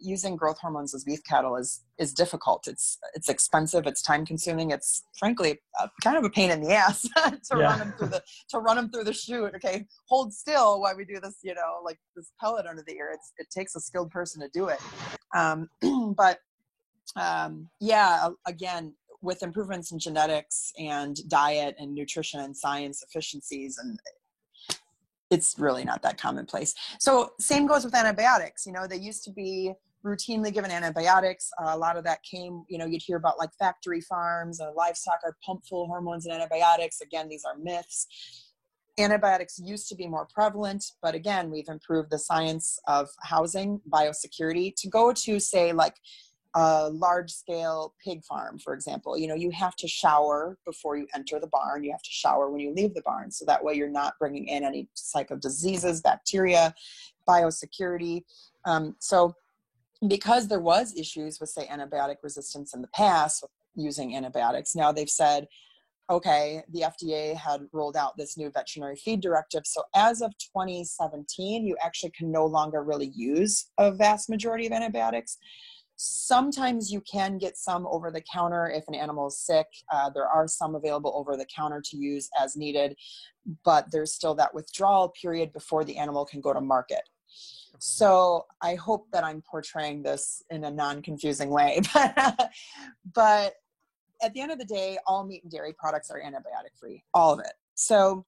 Using growth hormones as beef cattle is difficult. It's expensive. It's time consuming. It's frankly kind of a pain in the ass to run them through the chute. Okay, hold still while we do this, like this pellet under the ear. It takes a skilled person to do it. Again, with improvements in genetics and diet and nutrition and science efficiencies, and it's really not that commonplace. So same goes with antibiotics. They used to be routinely given antibiotics. A lot of that came, you'd hear about like factory farms, livestock are pumped full of hormones and antibiotics. Again, these are myths. Antibiotics used to be more prevalent, but again, we've improved the science of housing, biosecurity, to go to, say, like a large-scale pig farm, for example. You have to shower before you enter the barn. You have to shower when you leave the barn. So that way you're not bringing in any type of diseases, bacteria, biosecurity. So because there was issues with, say, antibiotic resistance in the past with using antibiotics, now they've said, okay, the FDA had rolled out this new veterinary feed directive. So as of 2017, you actually can no longer really use a vast majority of antibiotics. Sometimes you can get some over the counter if an animal is sick. There are some available over the counter to use as needed, but there's still that withdrawal period before the animal can go to market. So I hope that I'm portraying this in a non-confusing way, but at the end of the day, all meat and dairy products are antibiotic free, all of it. So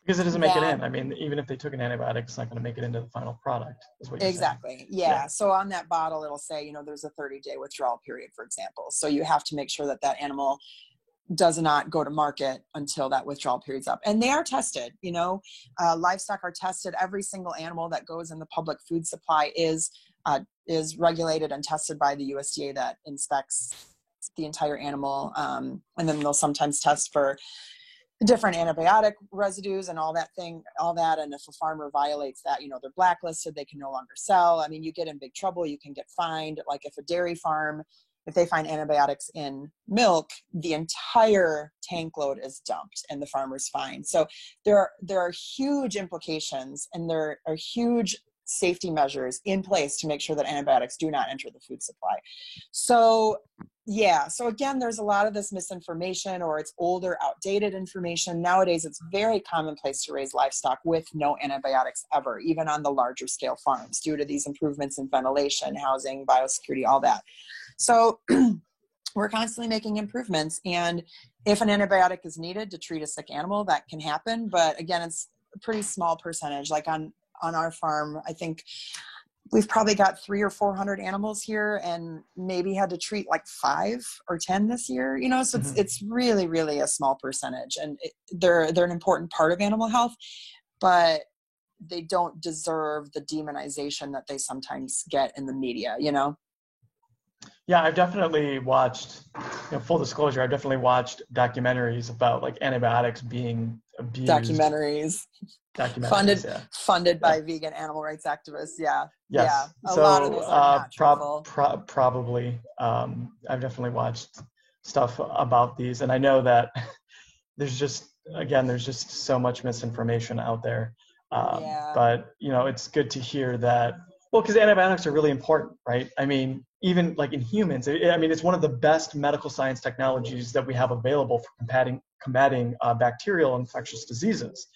because it doesn't make it in. I mean, even if they took an antibiotic, it's not going to make it into the final product, is what you're exactly saying. Yeah. So on that bottle, it'll say, there's a 30-day withdrawal period, for example. So you have to make sure that that animal does not go to market until that withdrawal period's up. And they are tested, livestock are tested. Every single animal that goes in the public food supply is regulated and tested by the USDA that inspects the entire animal. And then they'll sometimes test for different antibiotic residues and all that. And if a farmer violates that, they're blacklisted, they can no longer sell. I mean, you get in big trouble, you can get fined. Like if a dairy farm, if they find antibiotics in milk, the entire tank load is dumped and the farmer's fined. So there are huge implications, and there are huge safety measures in place to make sure that antibiotics do not enter the food supply. So again, there's a lot of this misinformation, or it's older, outdated information. Nowadays, it's very commonplace to raise livestock with no antibiotics ever, even on the larger scale farms, due to these improvements in ventilation, housing, biosecurity, all that. So we're constantly making improvements. And if an antibiotic is needed to treat a sick animal, that can happen. But again, it's a pretty small percentage. Like on our farm, I think we've probably got 300 or 400 animals here, and maybe had to treat like 5 or 10 this year, you know, so it's really, really a small percentage, and they're an important part of animal health, but they don't deserve the demonization that they sometimes get in the media, you know? Yeah, I've definitely watched, full disclosure, I've definitely watched documentaries about like antibiotics being abused. Documentaries funded by vegan animal rights activists. Yeah. Yes. Yeah. A So, lot of those are not truthful. Probably. I've definitely watched stuff about these, and I know that there's just so much misinformation out there. But it's good to hear that. Well, because antibiotics are really important, right? I mean, even like in humans, it's one of the best medical science technologies that we have available for combating bacterial infectious diseases.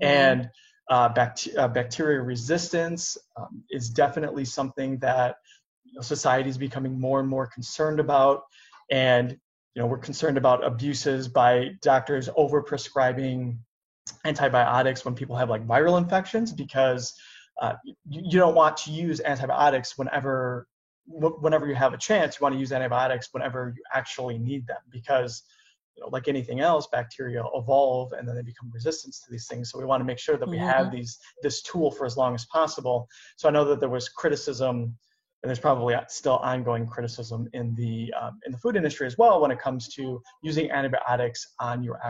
And bacteria resistance is definitely something that society is becoming more and more concerned about. And we're concerned about abuses by doctors overprescribing antibiotics when people have like viral infections, because you don't want to use antibiotics whenever you have a chance. You want to use antibiotics whenever you actually need them, because like anything else, bacteria evolve and then they become resistant to these things. So we want to make sure that we have this tool for as long as possible. So I know that there was criticism, and there's probably still ongoing criticism in the food industry as well when it comes to using antibiotics on your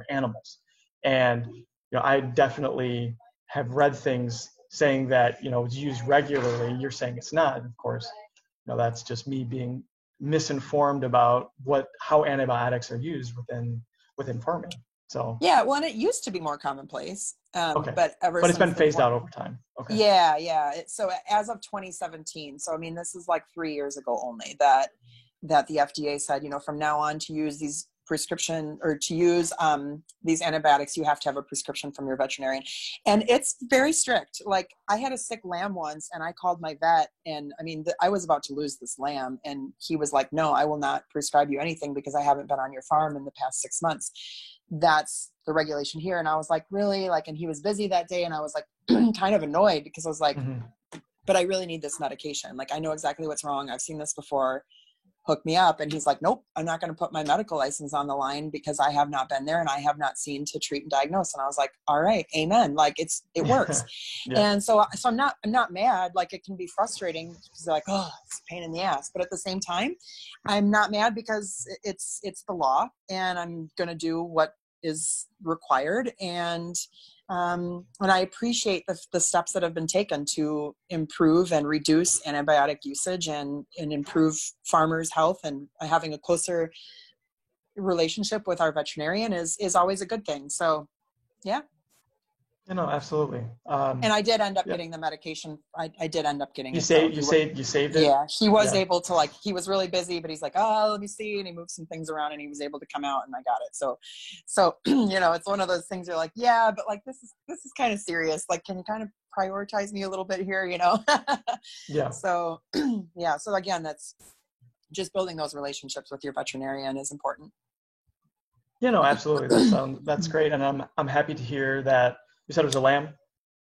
animals. And I definitely have read things saying that it's used regularly. You're saying it's not. Of course, that's just me being misinformed about how antibiotics are used within farming. So yeah, well, and it used to be more commonplace, but it's been phased out over time. Okay. Yeah. So as of 2017, so I mean, this is like 3 years ago only, that the FDA said, from now on, to use these prescription or to use these antibiotics, you have to have a prescription from your veterinarian. And it's very strict. Like, I had a sick lamb once, and I called my vet, and I was about to lose this lamb, and he was like, no, I will not prescribe you anything because I haven't been on your farm in the past 6 months. That's the regulation here. And I was like, really? Like, and he was busy that day, and I was like kind of annoyed, because I was like, but I really need this medication. Like, I know exactly what's wrong. I've seen this before. Hook me up. And he's like, nope, I'm not going to put my medical license on the line because I have not been there and I have not seen to treat and diagnose. And I was like, all right, amen. Like, it works. And so I'm not mad. Like, it can be frustrating because like, oh, it's a pain in the ass. But at the same time, I'm not mad because it's the law, and I'm going to do what is required. And I appreciate the steps that have been taken to improve and reduce antibiotic usage and improve farmers' health, and having a closer relationship with our veterinarian is always a good thing. So, yeah. Absolutely. And I did end up getting the medication. I did end up getting it. You saved it? Yeah, he was able to, like, he was really busy, but he's like, oh, let me see. And he moved some things around, and he was able to come out, and I got it. So it's one of those things you're like, yeah, but like, this is kind of serious. Like, can you kind of prioritize me a little bit here, Yeah. So, yeah. So again, that's just building those relationships with your veterinarian is important. Absolutely. That's great. And I'm happy to hear that. You said it was a lamb?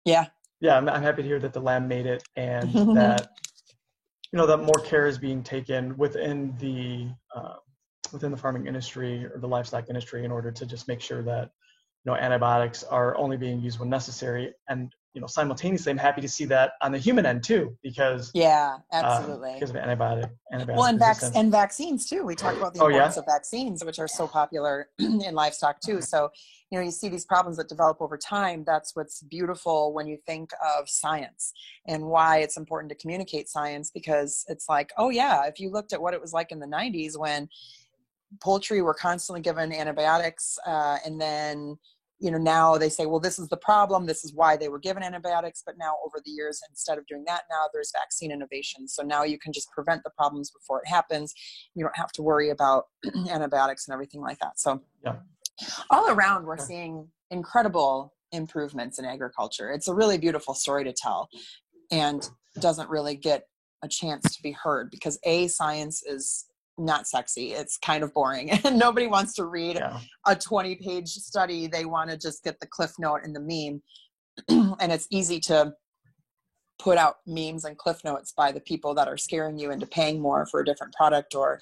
Yeah. Yeah, I'm happy to hear that the lamb made it, and that that more care is being taken within the farming industry or the livestock industry in order to just make sure that antibiotics are only being used when necessary. And simultaneously, I'm happy to see that on the human end too, because absolutely, because of antibiotic well, resistance. and vaccines too. We talk about the importance of vaccines, which are so popular in livestock too. So, you see these problems that develop over time. That's what's beautiful when you think of science, and why it's important to communicate science, because it's like, oh yeah, if you looked at what it was like in the 90s when poultry were constantly given antibiotics, and then now they say, well, this is the problem, this is why they were given antibiotics. But now over the years, instead of doing that, now there's vaccine innovation. So now you can just prevent the problems before it happens. You don't have to worry about antibiotics and everything like that. So all around, we're seeing incredible improvements in agriculture. It's a really beautiful story to tell, and doesn't really get a chance to be heard, because science is not sexy. It's kind of boring. And nobody wants to read a 20-page study. They want to just get the cliff note and the meme. And it's easy to put out memes and cliff notes by the people that are scaring you into paying more for a different product, or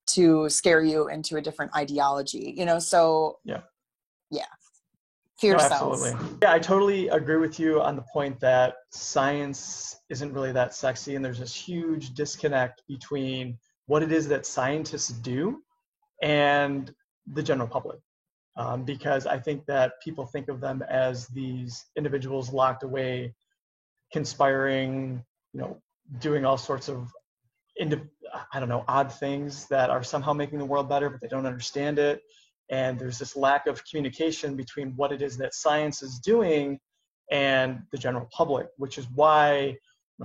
to scare you into a different ideology, so fear sells. Absolutely. Yeah, I totally agree with you on the point that science isn't really that sexy, and there's this huge disconnect between what it is that scientists do and the general public. Because I think that people think of them as these individuals locked away, conspiring, doing all sorts of odd things that are somehow making the world better, but they don't understand it. And there's this lack of communication between what it is that science is doing and the general public, which is why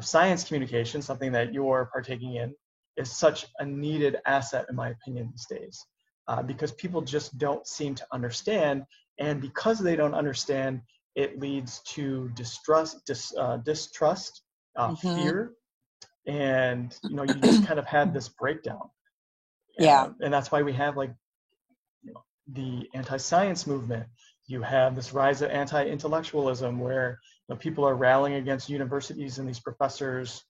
science communication, something that you're partaking in, is such a needed asset, in my opinion, these days. Because people just don't seem to understand. And because they don't understand, it leads to distrust, fear. And, you just kind of had this breakdown. And that's why we have the anti-science movement. You have this rise of anti-intellectualism where people are rallying against universities and these professors,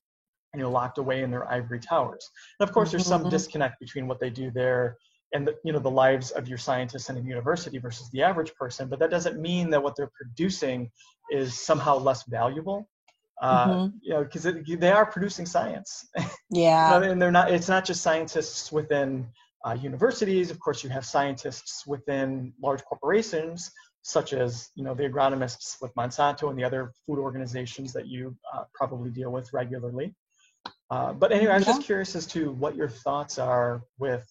locked away in their ivory towers. And of course, there's some disconnect between what they do there and the lives of your scientists in a university versus the average person. But that doesn't mean that what they're producing is somehow less valuable. Because they are producing science. And it's not just scientists within universities. Of course, you have scientists within large corporations, such as, the agronomists with Monsanto and the other food organizations that you probably deal with regularly. But anyway, I was just curious as to what your thoughts are with,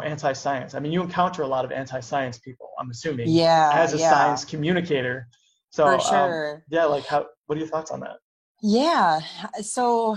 anti-science. I mean, you encounter a lot of anti-science people, I'm assuming, as a science communicator. So, for sure. What are your thoughts on that? Yeah. So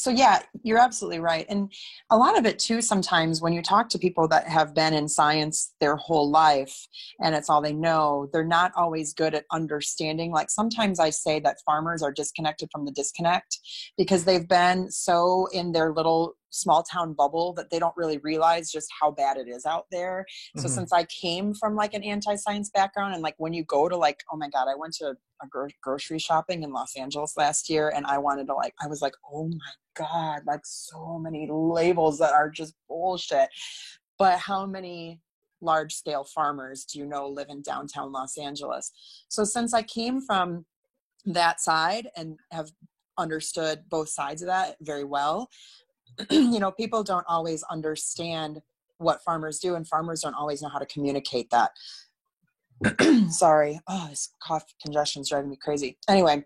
yeah, you're absolutely right. And a lot of it too, sometimes when you talk to people that have been in science their whole life and it's all they know, they're not always good at understanding. Like sometimes I say that farmers are disconnected from the disconnect because they've been so in their little small town bubble that they don't really realize just how bad it is out there. So since I came from an anti-science background, and when you go to oh my God, I went to a grocery shopping in Los Angeles last year, and I wanted to I was like, oh my God, so many labels that are just bullshit. But how many large scale farmers do you know live in downtown Los Angeles? So since I came from that side and have understood both sides of that very well, people don't always understand what farmers do, and farmers don't always know how to communicate that. Sorry. Oh, this cough congestion is driving me crazy. Anyway,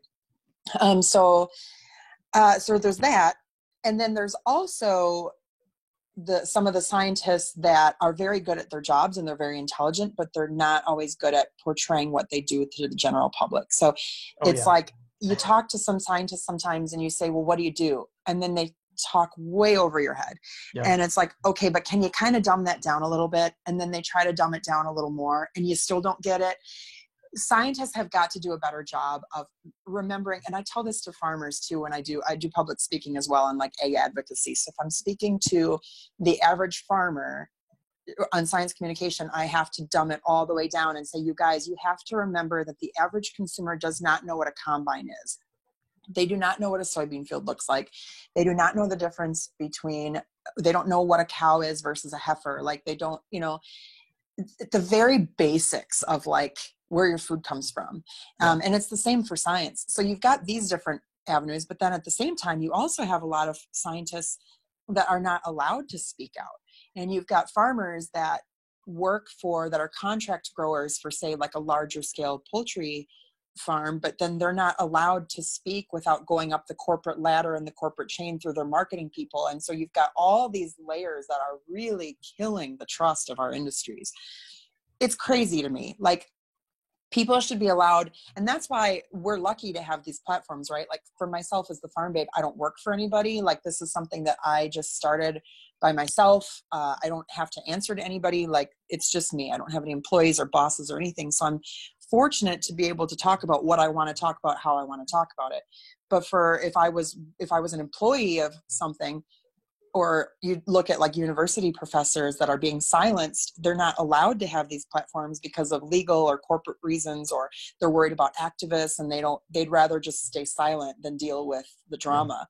so there's that. And then there's also some of the scientists that are very good at their jobs and they're very intelligent, but they're not always good at portraying what they do to the general public. So you talk to some scientists sometimes and you say, well, what do you do? And then they talk way over your head. And it's okay, but can you kind of dumb that down a little bit? And then they try to dumb it down a little more and you still don't get it. Scientists have got to do a better job of remembering, and I tell this to farmers too when I do public speaking as well on ag advocacy. So if I'm speaking to the average farmer on science communication, I have to dumb it all the way down and say, you guys, you have to remember that the average consumer does not know what a combine is. They do not know what a soybean field looks like. They do not know the difference between, they don't know what a cow is versus a heifer. They don't, the very basics of where your food comes from. And it's the same for science. So you've got these different avenues, but then at the same time, you also have a lot of scientists that are not allowed to speak out. And you've got farmers that that are contract growers for, say, a larger scale poultry farm, but then they're not allowed to speak without going up the corporate ladder and the corporate chain through their marketing people. And so you've got all these layers that are really killing the trust of our industries. It's crazy to me. People should be allowed, and that's why we're lucky to have these platforms, right? For myself as the Farm Babe, I don't work for anybody. This is something that I just started by myself. I don't have to answer to anybody. It's just me. I don't have any employees or bosses or anything. So I'm fortunate to be able to talk about what I want to talk about, how I want to talk about it. But if I was an employee of something, or you look at like university professors that are being silenced. They're not allowed to have these platforms because of legal or corporate reasons, or they're worried about activists and they'd rather just stay silent than deal with the drama.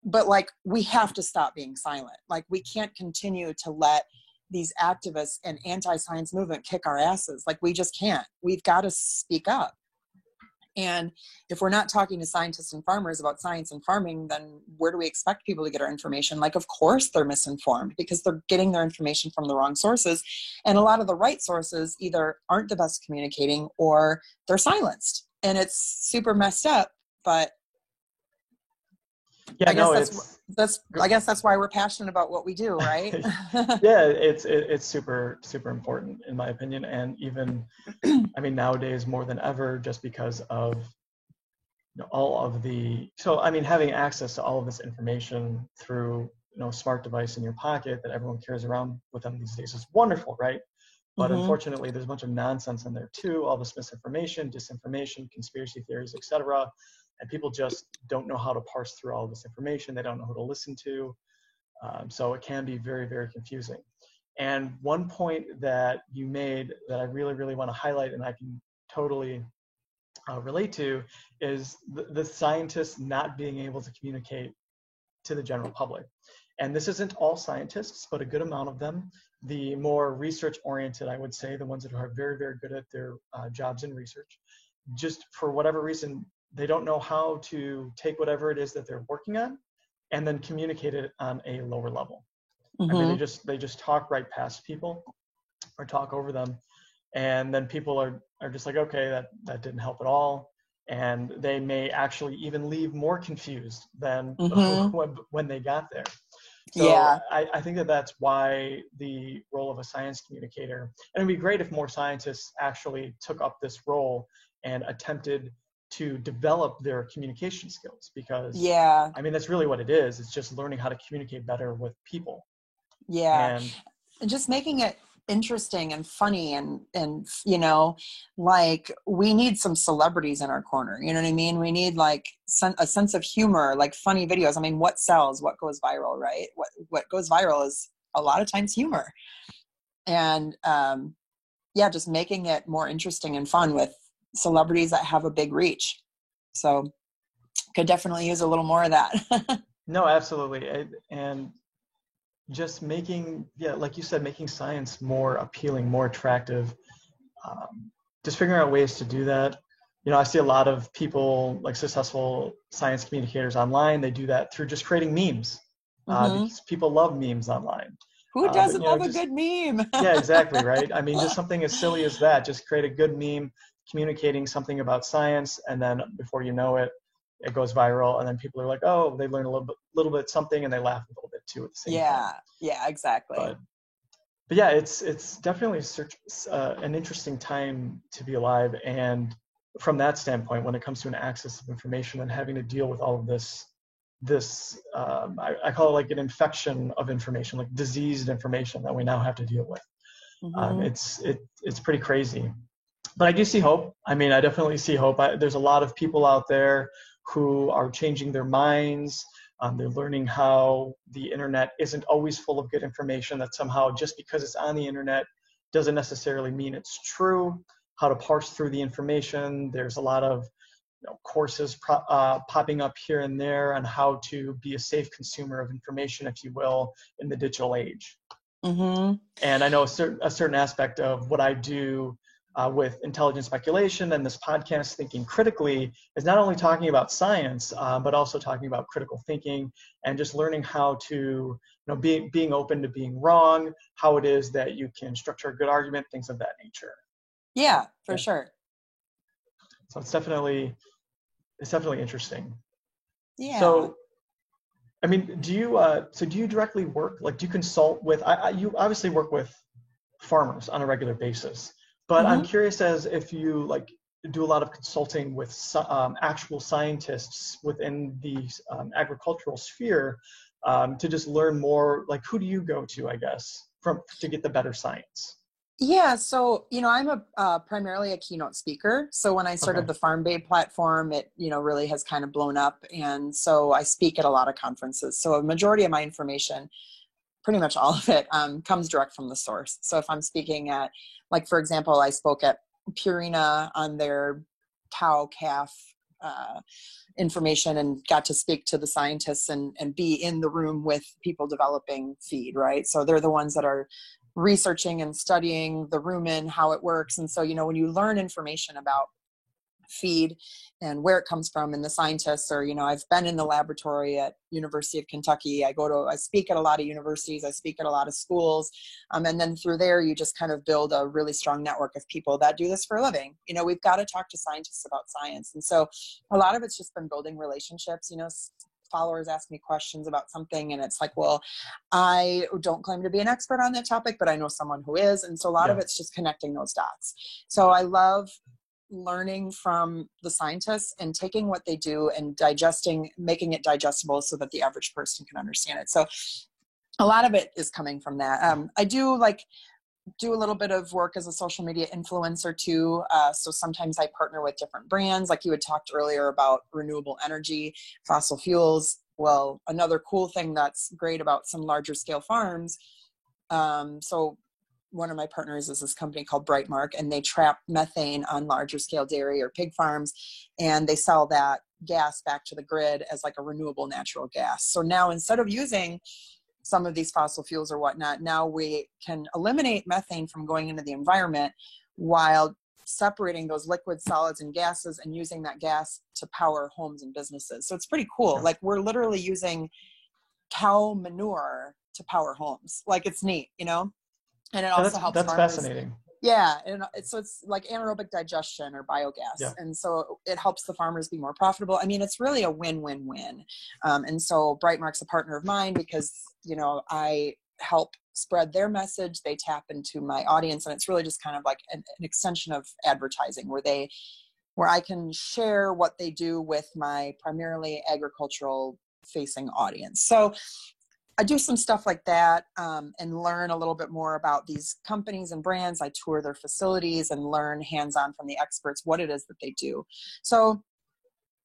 But like, we have to stop being silent. Like, we can't continue to let these activists and anti-science movement kick our asses. Like, we just can't. We've got to speak up. And if we're not talking to scientists and farmers about science and farming, then where do we expect people to get our information? Like, of course they're misinformed because they're getting their information from the wrong sources. And a lot of the right sources either aren't the best communicating or they're silenced. And it's super messed up, but yeah, I guess no, I guess that's why we're passionate about what we do, right? yeah, it's super, super important in my opinion. And even, I mean, nowadays more than ever, just because of all of the, so I mean, having access to all of this information through, smart device in your pocket that everyone carries around with them these days is wonderful, right? But unfortunately, there's a bunch of nonsense in there too, all this misinformation, disinformation, conspiracy theories, etc. And people just don't know how to parse through all of this information. They don't know who to listen to. So it can be very, very confusing. And one point that you made that I really, really want to highlight, and I can totally relate to, is the scientists not being able to communicate to the general public. And this isn't all scientists, but a good amount of them. The more research-oriented, I would say, the ones that are very, very good at their jobs in research, just for whatever reason, they don't know how to take whatever it is that they're working on and then communicate it on a lower level. I mean, they just talk right past people or talk over them. And then people are just like, okay, that didn't help at all. And they may actually even leave more confused than when they got there. So Yeah. I think that that's why the role of a science communicator, and it'd be great if more scientists actually took up this role and attempted to develop their communication skills, because I mean, that's really what it is. It's just learning how to communicate better with people. Yeah. And Just making it interesting and funny and like, we need some celebrities in our corner. You know what I mean? We need like a sense of humor, like funny videos. I mean, what sells, what goes viral, right? What goes viral is a lot of times humor. And just making it more interesting and fun with celebrities that have a big reach. So could definitely use a little more of that. no, absolutely. And just making, like you said, making science more appealing, more attractive, just figuring out ways to do that. I see a lot of people, like successful science communicators online, they do that through just creating memes, because people love memes online. Who doesn't love a good meme? Yeah, exactly, right? I mean, just something as silly as that, just create a good meme communicating something about science, and then before you know it, it goes viral, and then people are like, oh, they learn a little bit something, and they laugh a little bit too at the same time. Yeah, exactly. But yeah, it's definitely an interesting time to be alive, and from that standpoint, when it comes to an access of information and having to deal with all of this I call it like an infection of information, like diseased information that we now have to deal with. It's pretty crazy, but I do see hope. I mean, I definitely see hope. There's a lot of people out there who are changing their minds. They're learning how the internet isn't always full of good information, that somehow just because it's on the internet doesn't necessarily mean it's true, how to parse through the information. There's a lot of courses popping up here and there on how to be a safe consumer of information, if you will, in the digital age. And I know a certain aspect of what I do with intelligent speculation and this podcast, Thinking Critically, is not only talking about science, but also talking about critical thinking and just learning how to, being open to being wrong, how it is that you can structure a good argument, things of that nature. Yeah, for sure. So it's definitely interesting. Yeah. So, I mean, do you directly work, like, do you consult with, you obviously work with farmers on a regular basis, but I'm curious as if you like do a lot of consulting with actual scientists within the agricultural sphere to just learn more, like, who do you go to, I guess, to get the better science? Yeah, so I'm a primarily a keynote speaker. So when I Okay. started the Farm Babe platform, it really has kind of blown up, and so I speak at a lot of conferences. So a majority of my information, pretty much all of it, comes direct from the source. So if I'm speaking at, like for example, I spoke at Purina on their cow calf uh, information and got to speak to the scientists and be in the room with people developing feed, right? So they're the ones that are researching and studying the rumen, how it works. And so, when you learn information about feed and where it comes from and the scientists, or I've been in the laboratory at University of Kentucky. I speak at a lot of universities, I speak at a lot of schools, and then through there you just kind of build a really strong network of people that do this for a living. We've got to talk to scientists about science, and so a lot of it's just been building relationships. Followers ask me questions about something and it's like, well, I don't claim to be an expert on that topic, but I know someone who is. And so a lot of Yeah. it's just connecting those dots. So I love learning from the scientists and taking what they do and making it digestible so that the average person can understand it. So a lot of it is coming from that. I do do a little bit of work as a social media influencer too. So sometimes I partner with different brands, like you had talked earlier about renewable energy, fossil fuels. Well, another cool thing that's great about some larger scale farms. So one of my partners is this company called Brightmark, and they trap methane on larger scale dairy or pig farms, and they sell that gas back to the grid as like a renewable natural gas. So now instead of using some of these fossil fuels or whatnot, now we can eliminate methane from going into the environment while separating those liquids, solids, and gases and using that gas to power homes and businesses. So it's pretty cool. Yeah. Like we're literally using cow manure to power homes. Like it's neat, and it Yeah, also helps that's farmers. fascinating. Yeah, and it's like anaerobic digestion or biogas, Yeah. and so it helps the farmers be more profitable. I mean, it's really a win-win-win. And so Brightmark's a partner of mine because I help spread their message. They tap into my audience, and it's really just kind of like an extension of advertising where I can share what they do with my primarily agricultural facing audience. So I do some stuff like that, and learn a little bit more about these companies and brands. I tour their facilities and learn hands-on from the experts what it is that they do. So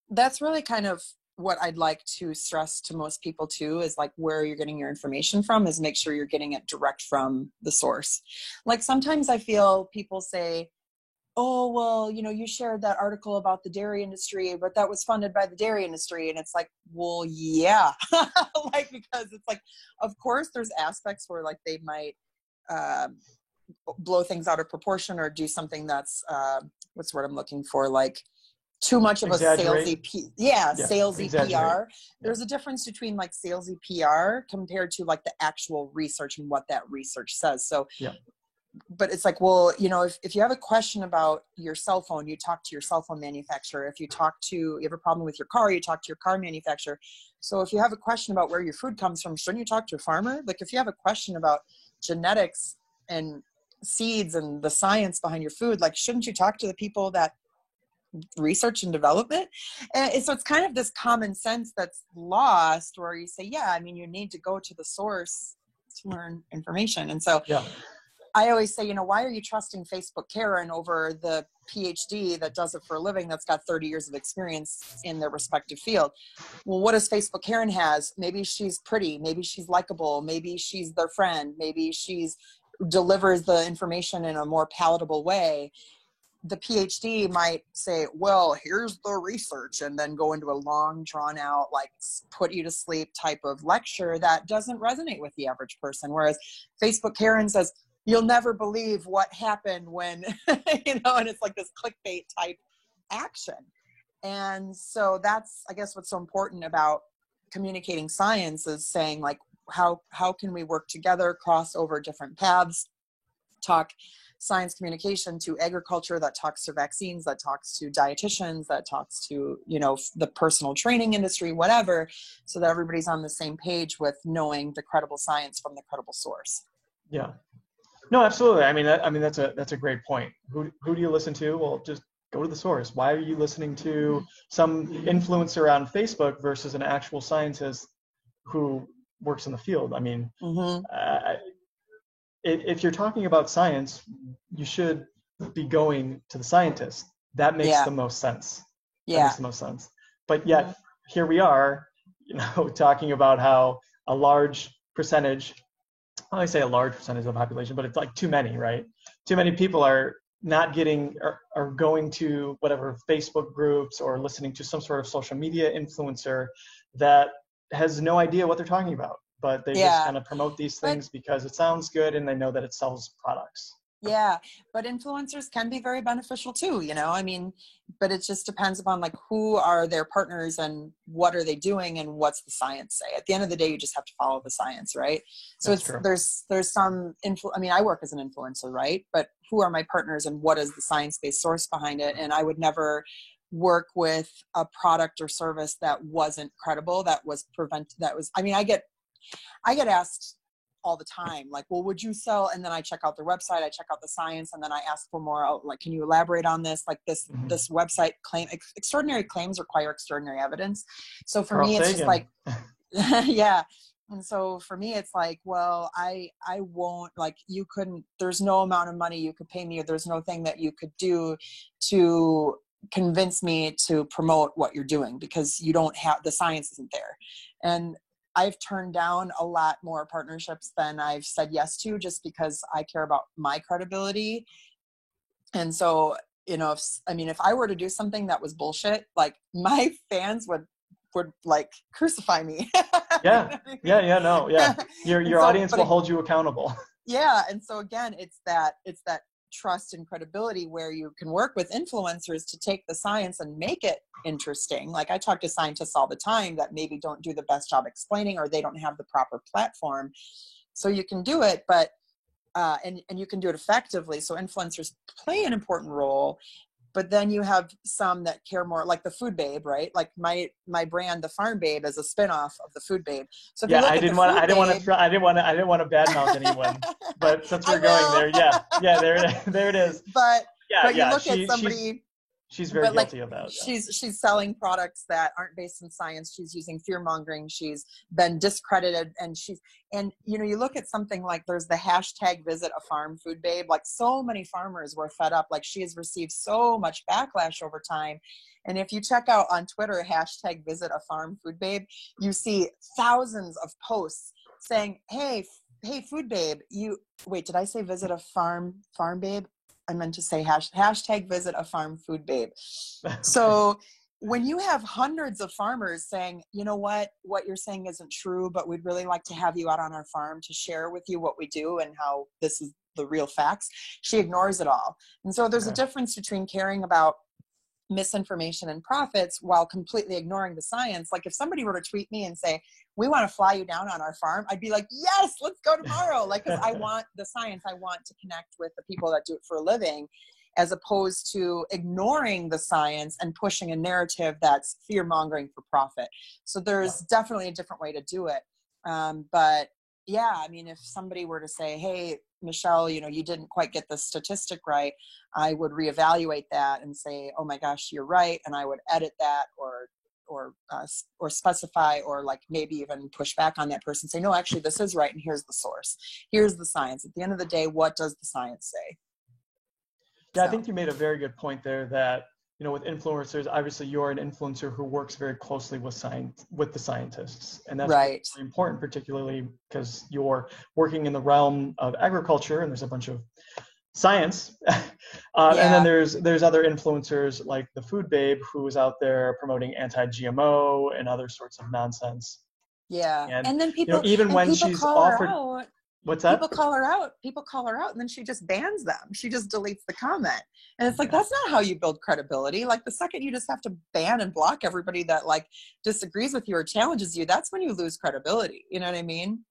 that's really kind of what I'd like to stress to most people too, is like where you're getting your information from is make sure you're getting it direct from the source. Like sometimes I feel people say, oh, well, you shared that article about the dairy industry, but that was funded by the dairy industry. And it's like, well, yeah, like, because it's like, of course, there's aspects where like they might uh, blow things out of proportion or do something that's, what's the word I'm looking for? Like too much of a Exaggerate. Yeah. salesy Exaggerate. PR. There's a difference between like salesy PR compared to like the actual research and what that research says. So Yeah. but it's like, well, if you have a question about your cell phone, you talk to your cell phone manufacturer. If you have a problem with your car, you talk to your car manufacturer. So if you have a question about where your food comes from, shouldn't you talk to a farmer? Like if you have a question about genetics and seeds and the science behind your food, like shouldn't you talk to the people that research and development? And so it's kind of this common sense that's lost where you say, yeah, I mean, you need to go to the source to learn information. And so Yeah. I always say, why are you trusting Facebook Karen over the PhD that does it for a living that's got 30 years of experience in their respective field? Well, what does Facebook Karen has? Maybe she's pretty, maybe she's likable, maybe she's their friend, maybe she's delivers the information in a more palatable way. The PhD might say, well, here's the research, and then go into a long drawn out, like put you to sleep type of lecture that doesn't resonate with the average person. Whereas Facebook Karen says, you'll never believe what happened when, and it's like this clickbait type action. And so that's, I guess, what's so important about communicating science is saying like, how can we work together, cross over different paths, talk science communication to agriculture, that talks to vaccines, that talks to dietitians, that talks to, the personal training industry, whatever, so that everybody's on the same page with knowing the credible science from the credible source. Yeah. No, absolutely. I mean, that's a great point. Who do you listen to? Well, just go to the source. Why are you listening to some influencer on Facebook versus an actual scientist who works in the field? I mean, if you're talking about science, you should be going to the scientist. That makes Yeah. the most sense. That Yeah. makes the most sense. But yet here we are, talking about how a large percentage, I say a large percentage of the population, but it's like too many, right? Too many people are not getting, are going to whatever Facebook groups or listening to some sort of social media influencer that has no idea what they're talking about, but they just Yeah. kind of promote these But things because it sounds good and they know that it sells products. yeah, but influencers can be very beneficial too, I mean, but it just depends upon like who are their partners and what are they doing and what's the science say. At the end of the day, you just have to follow the science, right? So That's it's true. there's some I mean, I work as an influencer, right? But who are my partners and what is the science-based source behind it? And I would never work with a product or service that wasn't credible, I mean, I get asked all the time, like, well, would you sell? And then I check out their website, I check out the science, and then I ask for more, like, can you elaborate on this? Like this website extraordinary claims require extraordinary evidence. So for Carl me, it's just Sagan. like, yeah. And so for me, it's like, well, I won't, like, you couldn't, there's no amount of money you could pay me, or there's no thing that you could do to convince me to promote what you're doing, because you don't have, the science isn't there. And I've turned down a lot more partnerships than I've said yes to, just because I care about my credibility. And so, if I were to do something that was bullshit, like, my fans would like crucify me. Yeah. Yeah. No. Yeah. Your audience will But hold you accountable. yeah. And so again, it's that trust and credibility where you can work with influencers to take the science and make it interesting. Like, I talk to scientists all the time that maybe don't do the best job explaining, or they don't have the proper platform. So you can do it, but and you can do it effectively. So influencers play an important role. But then you have some that care more, like the Food Babe, right? Like my brand, the Farm Babe, is a spinoff of the Food Babe. So if you Yeah, look at the Food Babe, I didn't want to badmouth anyone, but since I we're going will. there, yeah, there it is. But you Yeah, look at somebody, she's very but like, guilty of that. Yeah. she's selling products that aren't based in science. She's using fear mongering. She's been discredited, and you look at something like, there's the hashtag visit a farm Food Babe. Like, so many farmers were fed up. Like, she has received so much backlash over time. And if you check out on Twitter, hashtag visit a farm Food Babe, you see thousands of posts saying, hey, Food Babe, wait, did I say visit a farm babe? I meant to say hashtag visit a farm Food Babe. So when you have hundreds of farmers saying, you know what you're saying isn't true, but we'd really like to have you out on our farm to share with you what we do and how this is the real facts, she ignores it all. And so there's a difference between caring about misinformation and profits while completely ignoring the science. Like, if somebody were to tweet me and say, we want to fly you down on our farm, I'd be like, yes, let's go tomorrow. Like, because I want the science. I want to connect with the people that do it for a living, as opposed to ignoring the science and pushing a narrative that's fear mongering for profit. So there's definitely a different way to do it. But yeah, I mean, if somebody were to say, hey, Michelle, you didn't quite get the statistic right, I would reevaluate that and say, oh my gosh, you're right. And I would edit that or specify, or like maybe even push back on that person, say, no, actually this is right. And here's the source. Here's the science. At the end of the day, what does the science say? Yeah, I think you made a very good point there that, with influencers, obviously you're an influencer who works very closely with the scientists. And that's right. Really important, particularly because you're working in the realm of agriculture and there's a bunch of science. And then there's other influencers like the Food Babe, who is out there promoting anti-GMO and other sorts of nonsense. Yeah. And then people, even when people she's call offered, her out. What's that? People call her out, and then she just bans them. She just deletes the comment. And it's like, that's not how you build credibility. Like, the second you just have to ban and block everybody that like disagrees with you or challenges you, that's when you lose credibility. You know what I mean?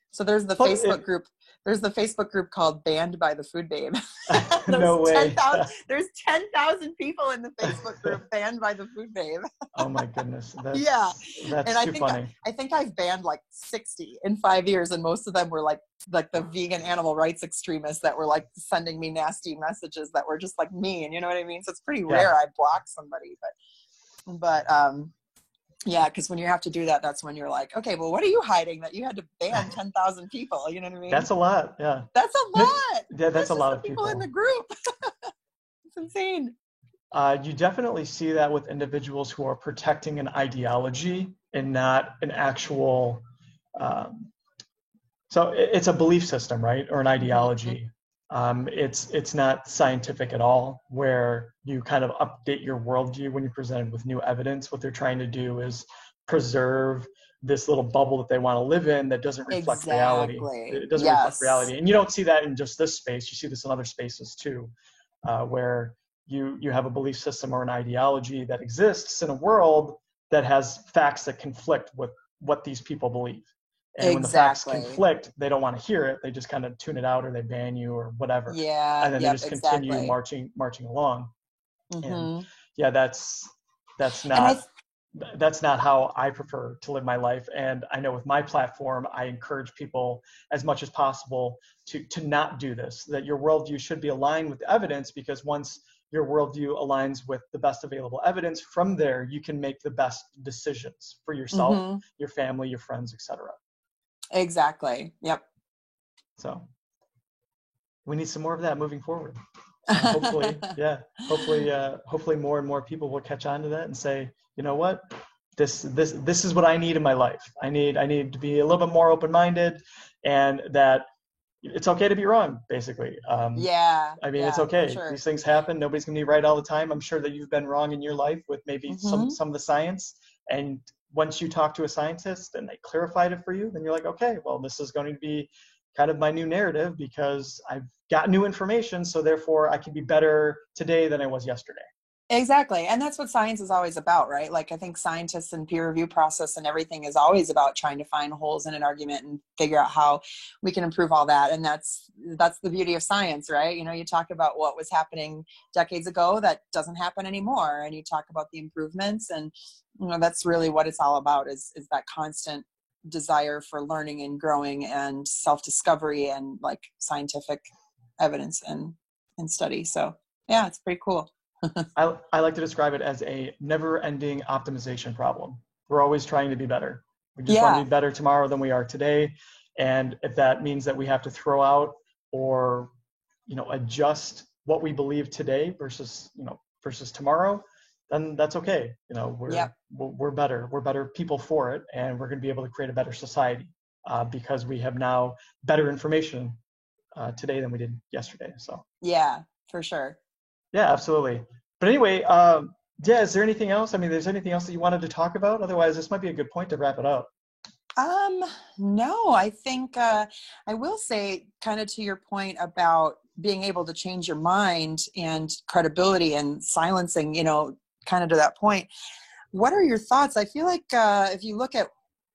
So there's the Facebook group. There's the Facebook group called Banned by the Food Babe. No way. There's 10,000 people in the Facebook group Banned by the Food Babe. Oh my goodness. That's too funny. I think I've banned like 60 in 5 years, and most of them were like the vegan animal rights extremists that were like sending me nasty messages that were just like mean. You know what I mean? So it's pretty rare I block somebody, but Yeah, because when you have to do that, that's when you're like, okay, well, what are you hiding that you had to ban 10,000 people? You know what I mean? That's a lot. Yeah. That's a lot. Yeah, that's That's a just lot the of people in people. the group. It's insane. You definitely see that with individuals who are protecting an ideology and not an actual. Um, it's a belief system, right, or an Mhm. ideology. It's not scientific at all. Where you kind of update your worldview when you're presented with new evidence. What they're trying to do is preserve this little bubble that they want to live in that doesn't reflect reality. Exactly. It doesn't reflect Yes. reality, and you don't see that in just this space. You see this in other spaces too, where you have a belief system or an ideology that exists in a world that has facts that conflict with what these people believe. And when the facts Exactly. conflict, they don't want to hear it. They just kind of tune it out or they ban you or whatever. Yeah. And then they Yep. just continue Exactly. marching along. And Hmm. yeah, that's And I, not that's not how I prefer to live my life. And I know with my platform, I encourage people as much as possible to not do this, that your worldview should be aligned with the evidence, because once your worldview aligns with the best available evidence, from there, you can make the best decisions for yourself, hmm your family, your friends, etc. exactly. Yep. So we need some more of that moving forward. Hopefully, yeah, hopefully more and more people will catch on to that and say, you know what, this is what I need in my life. I need to be a little bit more open-minded, and that it's okay to be wrong, basically. Yeah. I mean, it's Yeah, for okay. sure. These things happen. Nobody's gonna be right all the time. I'm sure that you've been wrong in your life with maybe Hmm. some of the science, and once you talk to a scientist and they clarified it for you, then you're like, okay, well, this is going to be kind of my new narrative because I've got new information, so therefore I can be better today than I was yesterday. Exactly. And that's what science is always about, right? Like I think scientists and peer review process and everything is always about trying to find holes in an argument and figure out how we can improve all that. And that's the beauty of science, right? You know, you talk about what was happening decades ago that doesn't happen anymore, and you talk about the improvements, and you know that's really what it's all about is that constant desire for learning and growing and self-discovery and like scientific evidence and study. So yeah, it's pretty cool. I like to describe it as a never-ending optimization problem. We're always trying to be better. We just want to Yeah. be better tomorrow than we are today. And if that means that we have to throw out or adjust what we believe today versus tomorrow, then that's okay. Yep. We're better. We're better people for it, and we're going to be able to create a better society because we have now better information today than we did yesterday. So. Yeah, for sure. Yeah, absolutely. But anyway, yeah, is there anything else? I mean, there's anything else that you wanted to talk about? Otherwise, this might be a good point to wrap it up. Um, no, I think I will say kind of to your point about being able to change your mind and credibility and silencing, you know, kind of to that point. What are your thoughts? I feel like if you look at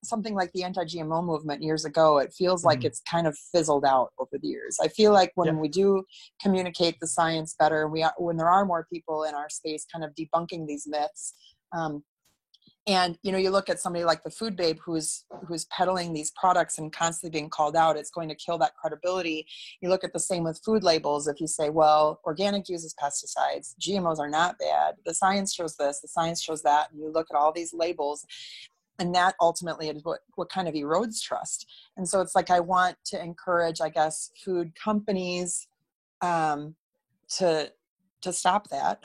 something like the anti-GMO movement years ago, it feels like Mhm. it's kind of fizzled out over the years. I feel like when Yeah. we do communicate the science better, when there are more people in our space kind of debunking these myths, um, and you know, you look at somebody like the Food Babe who's peddling these products and constantly being called out, it's going to kill that credibility. You look at the same with food labels. If you say, well, organic uses pesticides, GMOs are not bad, the science shows this, the science shows that, and you look at all these labels, and that ultimately is what kind of erodes trust. And so it's like I want to encourage, I guess, food companies um, to stop that.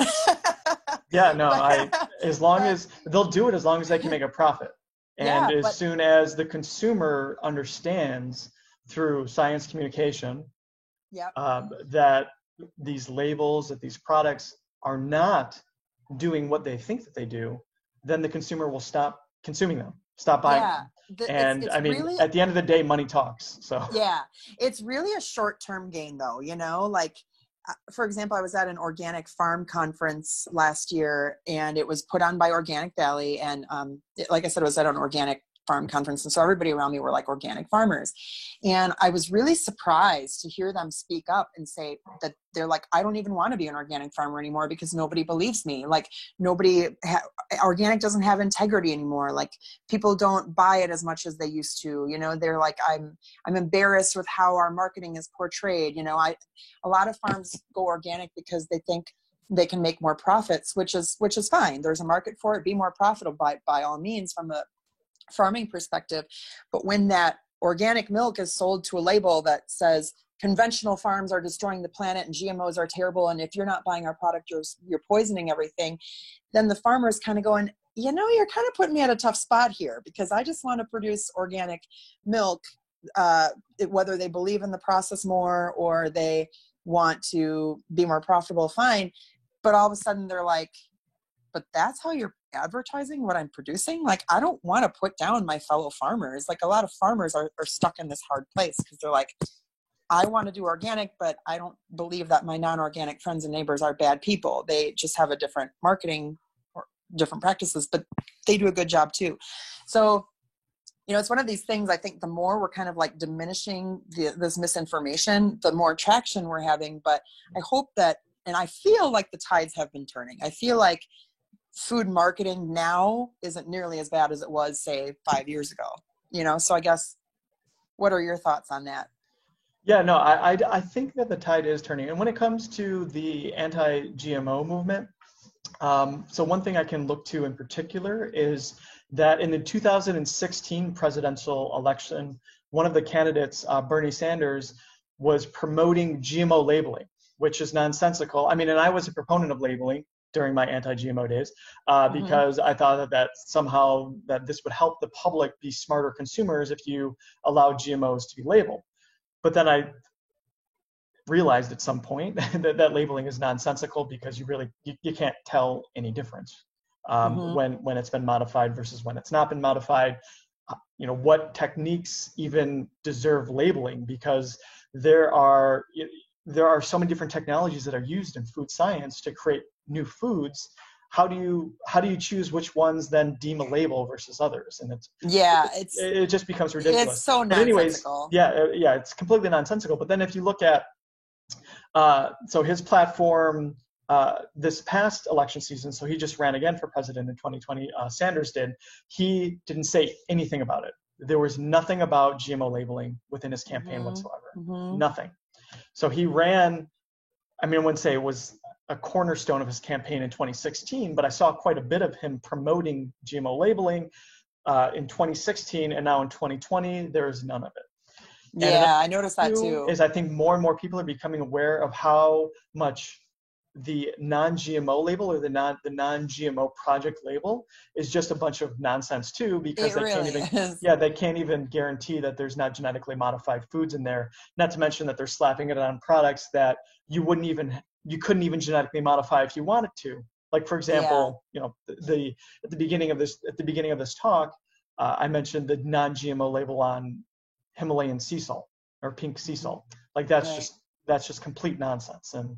Yeah, no, but as long but as they'll do it, as long as they can make a profit. And yeah, as but soon as the consumer understands through science communication yep. that these labels, that these products are not doing what they think that they do, then the consumer will stop consuming them, stop buying Yeah, them. And it's I mean, really, at the end of the day, money talks. So. yeah, it's really a short-term gain though, you know, like for example, I was at an organic farm conference last year and it was put on by Organic Valley. And like I said, it was at an organic farm conference. And so everybody around me were like organic farmers. And I was really surprised to hear them speak up and say that they're like, I don't even want to be an organic farmer anymore because nobody believes me. Like organic doesn't have integrity anymore. Like people don't buy it as much as they used to, you know, they're like, I'm embarrassed with how our marketing is portrayed. You know, a lot of farms go organic because they think they can make more profits, which is fine. There's a market for it. Be more profitable by all means from a farming perspective. But when that organic milk is sold to a label that says conventional farms are destroying the planet and GMOs are terrible, and if you're not buying our product, you're poisoning everything, then the farmer is kind of going, you know, you're kind of putting me at a tough spot here, because I just want to produce organic milk, whether they believe in the process more or they want to be more profitable, fine. But all of a sudden they're like, but that's how you're advertising what I'm producing? Like, I don't want to put down my fellow farmers. Like, a lot of farmers are stuck in this hard place because they're like, I want to do organic, but I don't believe that my non-organic friends and neighbors are bad people. They just have a different marketing or different practices, but they do a good job too. So, you know, it's one of these things. I think the more we're kind of like diminishing this misinformation, the more traction we're having. But I hope that, and I feel like the tides have been turning. I feel like food marketing now isn't nearly as bad as it was, say, 5 years ago, you know? So I guess, what are your thoughts on that? Yeah, no, I think that the tide is turning. And when it comes to the anti-GMO movement, so one thing I can look to in particular is that in the 2016 presidential election, one of the candidates, Bernie Sanders, was promoting GMO labeling, which is nonsensical. I mean, and I was a proponent of labeling during my anti-GMO days, because I thought that somehow that this would help the public be smarter consumers if you allow GMOs to be labeled. But then I realized at some point that labeling is nonsensical, because you can't tell any difference when it's been modified versus when it's not been modified. You know, what techniques even deserve labeling, because there are so many different technologies that are used in food science to create new foods. How do you choose which ones then deem a label versus others? And it just becomes ridiculous. It's so But anyways, nonsensical. yeah, it's completely nonsensical. But then if you look at so his platform this past election season, so he just ran again for president in 2020. Sanders did. He didn't say anything about it. There was nothing about GMO labeling within his campaign whatsoever. Nothing. So he ran. I mean, I wouldn't say it was a cornerstone of his campaign in 2016, but I saw quite a bit of him promoting GMO labeling in 2016, and now in 2020, there's none of it. Yeah, I noticed that too. I think more and more people are becoming aware of how much the non-GMO label or the non-GMO project label is just a bunch of nonsense too, because they can't even guarantee that there's not genetically modified foods in there. Not to mention that they're slapping it on products that you couldn't even genetically modify if you wanted to. Like, for example, you know, at the beginning of this talk, I mentioned the non-GMO label on Himalayan sea salt or pink sea salt. Like, that's just complete nonsense, and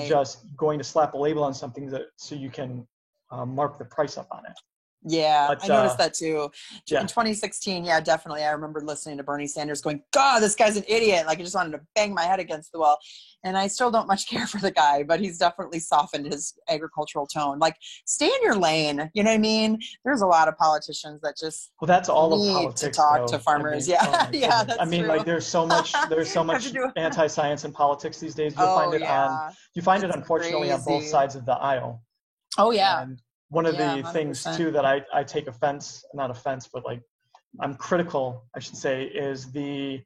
just going to slap a label on something so you can mark the price up on it. Yeah, but, I noticed that too. In 2016, yeah, definitely. I remember listening to Bernie Sanders going, God, this guy's an idiot. Like, I just wanted to bang my head against the wall. And I still don't much care for the guy, but he's definitely softened his agricultural tone. Like, stay in your lane. You know what I mean? There's a lot of politicians that just that's all need of politics, to talk to farmers. I mean, like, there's so much anti-science in politics these days. You find it unfortunately on both sides of the aisle. Oh yeah. And one of the things too that I take not offense, but like I'm critical, I should say, is the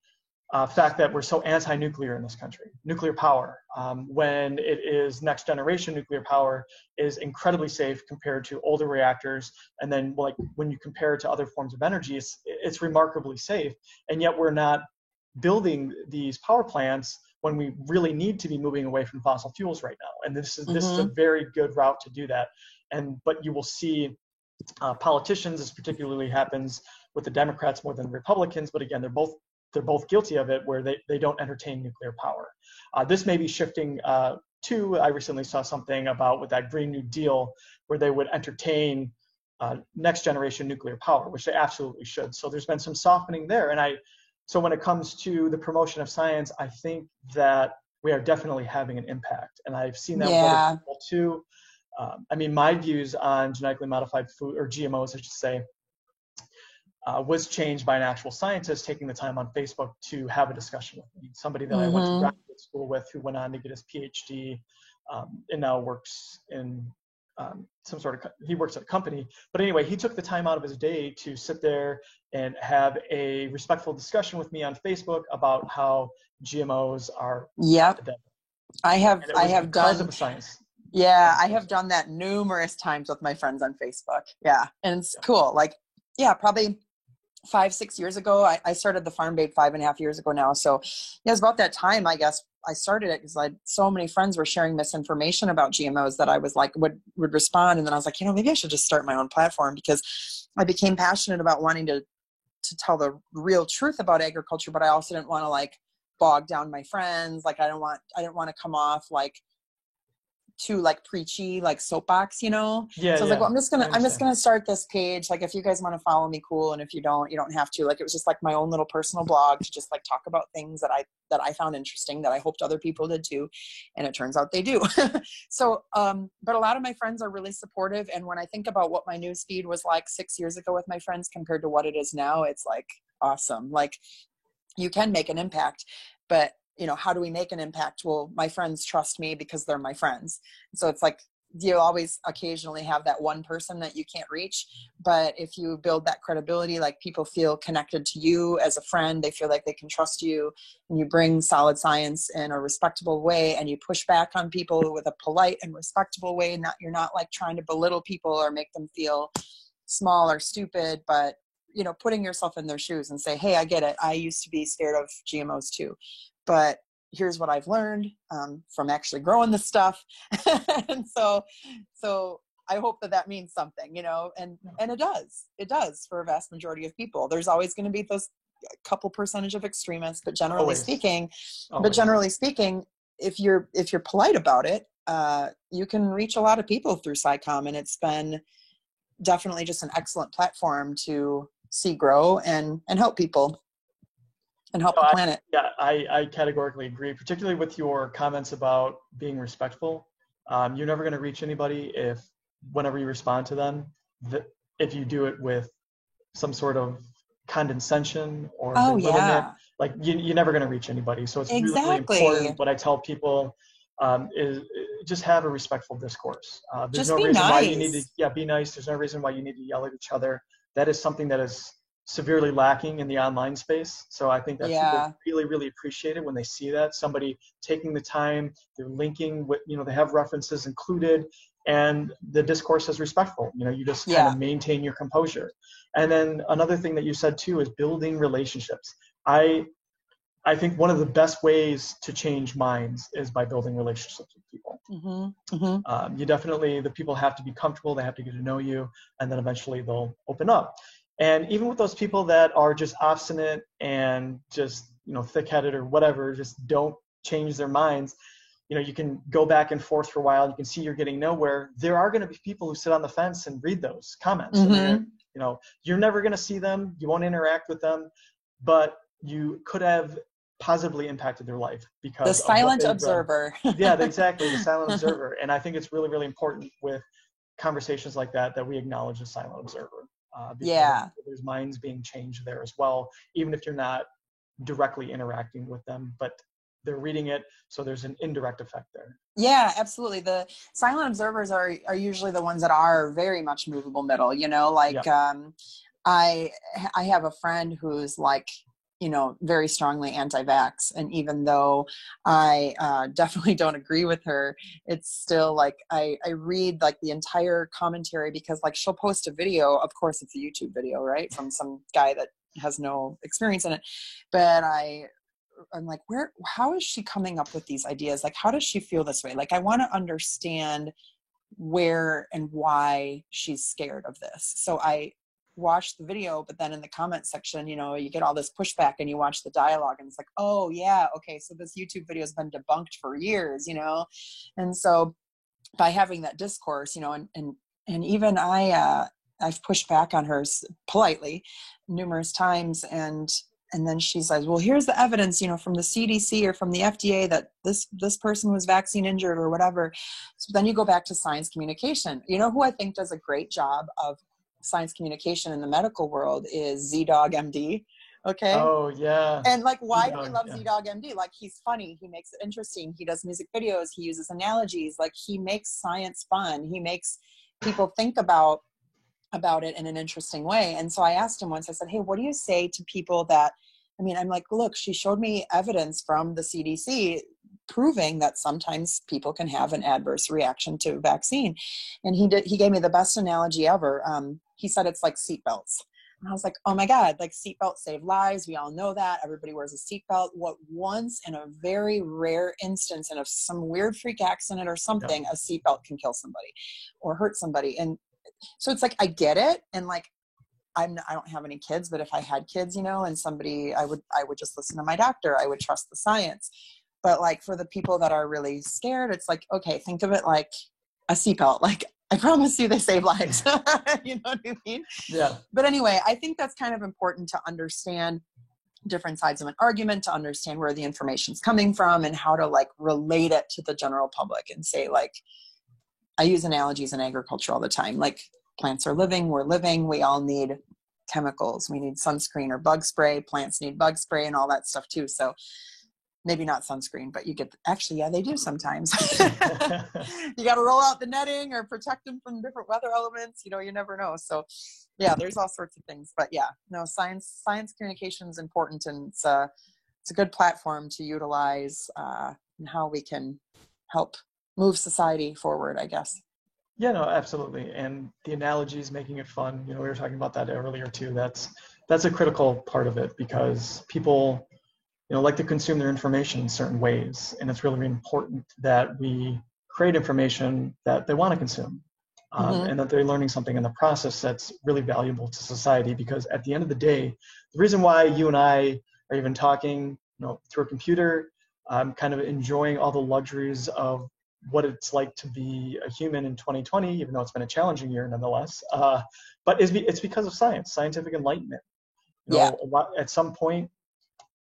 fact that we're so anti-nuclear in this country. Nuclear power, when it is next generation nuclear power, is incredibly safe compared to older reactors. And then, like, when you compare it to other forms of energy, it's remarkably safe. And yet we're not building these power plants when we really need to be moving away from fossil fuels right now. And this is a very good route to do that. But you will see politicians, this particularly happens with the Democrats more than the Republicans, but again, they're both guilty of it, where they don't entertain nuclear power. This may be shifting to, I recently saw something about with that Green New Deal, where they would entertain next generation nuclear power, which they absolutely should. So there's been some softening there. So when it comes to the promotion of science, I think that we are definitely having an impact. And I've seen that with other people too. I mean, my views on genetically modified food, or GMOs, I should say, was changed by an actual scientist taking the time on Facebook to have a discussion with me. Somebody that I went to graduate school with, who went on to get his PhD and now works in he works at a company. But anyway, he took the time out of his day to sit there and have a respectful discussion with me on Facebook about how GMOs are Yep. dead. I have because done of the science. Yeah, I have done that numerous times with my friends on Facebook. Yeah. And it's cool. Like, yeah, probably 5-6 years ago, I started the Farm Babe 5.5 years ago now. So yeah, it was about that time, I guess, I started it because so many friends were sharing misinformation about GMOs that I was like, would respond. And then I was like, maybe I should just start my own platform, because I became passionate about wanting to tell the real truth about agriculture, but I also didn't want to like bog down my friends. Like I didn't want to come off like too like preachy, like soapbox, Yeah, so I was like, well, I'm just gonna start this page. Like, if you guys want to follow me, cool. And if you don't have to. Like, it was just like my own little personal blog to just like talk about things that I found interesting, that I hoped other people did too. And it turns out they do. So, but a lot of my friends are really supportive. And when I think about what my news feed was like 6 years ago with my friends compared to what it is now, it's like awesome. Like, you can make an impact, but how do we make an impact? Well, my friends trust me because they're my friends. So it's like, you always occasionally have that one person that you can't reach. But if you build that credibility, like people feel connected to you as a friend, they feel like they can trust you, and you bring solid science in a respectable way, and you push back on people with a polite and respectable way. You're not like trying to belittle people or make them feel small or stupid, but putting yourself in their shoes and say, hey, I get it. I used to be scared of GMOs too, but here's what I've learned from actually growing the stuff. And so I hope that means something, and it does for a vast majority of people. There's always going to be those couple percentage of extremists, but generally speaking, if you're polite about it, you can reach a lot of people through SciComm, and it's been definitely just an excellent platform to see grow and help people and help the planet. I categorically agree, particularly with your comments about being respectful. You're never going to reach anybody whenever you respond to them, if you do it with some sort of condescension or belittlement. Like you're never going to reach anybody. So it's really, really important. What I tell people is just have a respectful discourse. There's no reason why you need to be nice. There's no reason why you need to yell at each other. That is something that is severely lacking in the online space. So I think that people really, really appreciate it when they see that somebody taking the time, they're linking with, they have references included, and the discourse is respectful. You just kind of maintain your composure. And then another thing that you said too is building relationships. I think one of the best ways to change minds is by building relationships with people. Mm-hmm. Mm-hmm. The people have to be comfortable, they have to get to know you, and then eventually they'll open up. And even with those people that are just obstinate and just, thick-headed or whatever, just don't change their minds, you can go back and forth for a while. You can see you're getting nowhere. There are going to be people who sit on the fence and read those comments. Mm-hmm. And you're never going to see them. You won't interact with them, but you could have positively impacted their life because the silent observer. Yeah, exactly. The silent observer. And I think it's really, really important with conversations like that we acknowledge the silent observer. Because there's minds being changed there as well, even if you're not directly interacting with them, but they're reading it, so there's an indirect effect there. Yeah, absolutely. The silent observers are usually the ones that are very much movable middle. I have a friend who's like, very strongly anti-vax, and even though I definitely don't agree with her, it's still like I read like the entire commentary, because like she'll post a video, of course it's a YouTube video, right, from some guy that has no experience in it, but I'm like, how is she coming up with these ideas? Like, how does she feel this way? Like, I want to understand where and why she's scared of this. So I watch the video, but then in the comment section, you get all this pushback, and you watch the dialogue, and it's like, oh yeah, okay, so this YouTube video has been debunked for years, and so by having that discourse, and even I've pushed back on her politely numerous times, and then she says, well, here's the evidence, from the CDC or from the FDA that this person was vaccine injured or whatever. So then you go back to science communication. Who I think does a great job of science communication in the medical world is ZDogg MD. Okay. Oh yeah. And like, why do we Z-Dog, love yeah. Z-Dog MD? Like, he's funny. He makes it interesting. He does music videos. He uses analogies. Like, he makes science fun. He makes people think about it in an interesting way. And so I asked him once, I said, hey, what do you say to people that, I mean, I'm like, look, she showed me evidence from the CDC proving that sometimes people can have an adverse reaction to a vaccine. And he gave me the best analogy ever. He said it's like seatbelts. And I was like, oh my God, like seatbelts save lives. We all know that. Everybody wears a seatbelt. What once in a very rare instance and of some weird freak accident or something, a seatbelt can kill somebody or hurt somebody. And so it's like, I get it. And like, I don't have any kids, but if I had kids, you know, and somebody, I would just listen to my doctor. I would trust the science. But like for the people that are really scared, it's like, okay, think of it like a seatbelt. Like, I promise you they save lives. You know what I mean? Yeah. But anyway, I think that's kind of important to understand different sides of an argument, to understand where the information's coming from and how to like relate it to the general public and say, like, I use analogies in agriculture all the time. Like, plants are living, we're living, we all need chemicals. We need sunscreen or bug spray. Plants need bug spray and all that stuff too. So maybe not sunscreen, but you get, actually, yeah, they do sometimes. You got to roll out the netting or protect them from different weather elements. You know, you never know. So yeah, there's all sorts of things, but yeah, no, science communication is important, and it's a good platform to utilize and how we can help move society forward, I guess. Yeah, no, absolutely. And the analogies, making it fun, you know, we were talking about that earlier too. That's a critical part of it, because people, you know, like to consume their information in certain ways. And it's really important that we create information that they want to consume, and that they're learning something in the process that's really valuable to society. Because at the end of the day, the reason why you and I are even talking, you know, through a computer, kind of enjoying all the luxuries of what it's like to be a human in 2020, even though it's been a challenging year nonetheless. But it's because of science, scientific enlightenment. You know, at some point,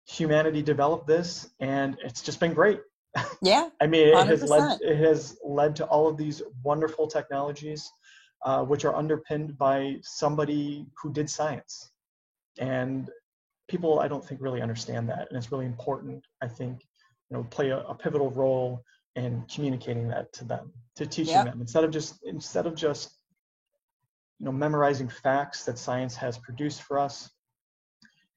humanity developed this, and it's just been great. Yeah. I mean, it 100%. has led to all of these wonderful technologies, which are underpinned by somebody who did science. And people, I don't think, really understand that. And it's really important, I think, you know, play a pivotal role in communicating that to them, to teaching them, instead of just, you know, memorizing facts that science has produced for us,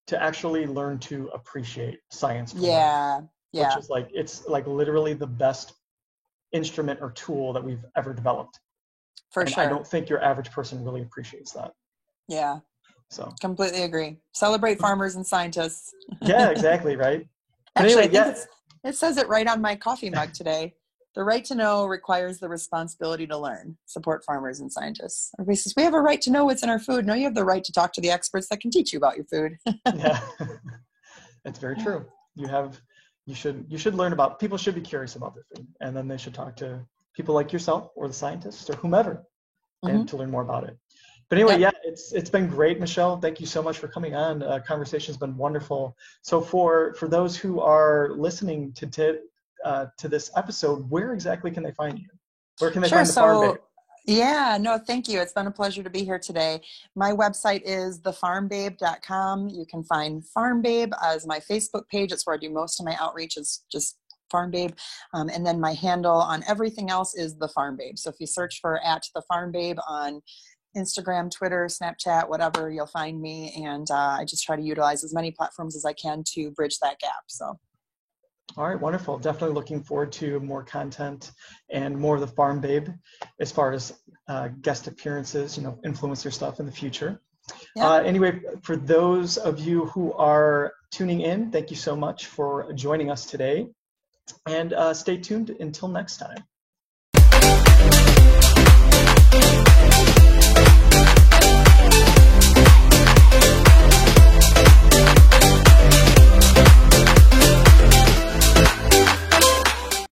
to actually learn to appreciate science. Which is like, it's like literally the best instrument or tool that we've ever developed. For sure. I don't think your average person really appreciates that. Yeah. So completely agree. Celebrate farmers and scientists. Yeah, exactly. Right. Actually, anyway, I think it says it right on my coffee mug today. The right to know requires the responsibility to learn. Support farmers and scientists. Everybody says, we have a right to know what's in our food. No, you have the right to talk to the experts that can teach you about your food. Yeah, that's very true. You should learn about, people should be curious about their food, and then they should talk to people like yourself or the scientists or whomever, and to learn more about it. But anyway, yeah, it's been great, Michelle. Thank you so much for coming on. Conversation's been wonderful. So for those who are listening to this episode, where exactly can they find you? Where can they find the Farm Babe? Yeah, no, thank you. It's been a pleasure to be here today. My website is thefarmbabe.com. You can find Farm Babe as my Facebook page. It's where I do most of my outreach, is just Farm Babe. And then my handle on everything else is The Farm Babe. So if you search for @thefarmbabe on Instagram, Twitter, Snapchat, whatever, you'll find me. And I just try to utilize as many platforms as I can to bridge that gap. So. All right, wonderful. Definitely looking forward to more content and more of the Farm Babe as far as guest appearances, you know, influencer stuff in the future. Yeah. Anyway, for those of you who are tuning in, thank you so much for joining us today, and stay tuned until next time.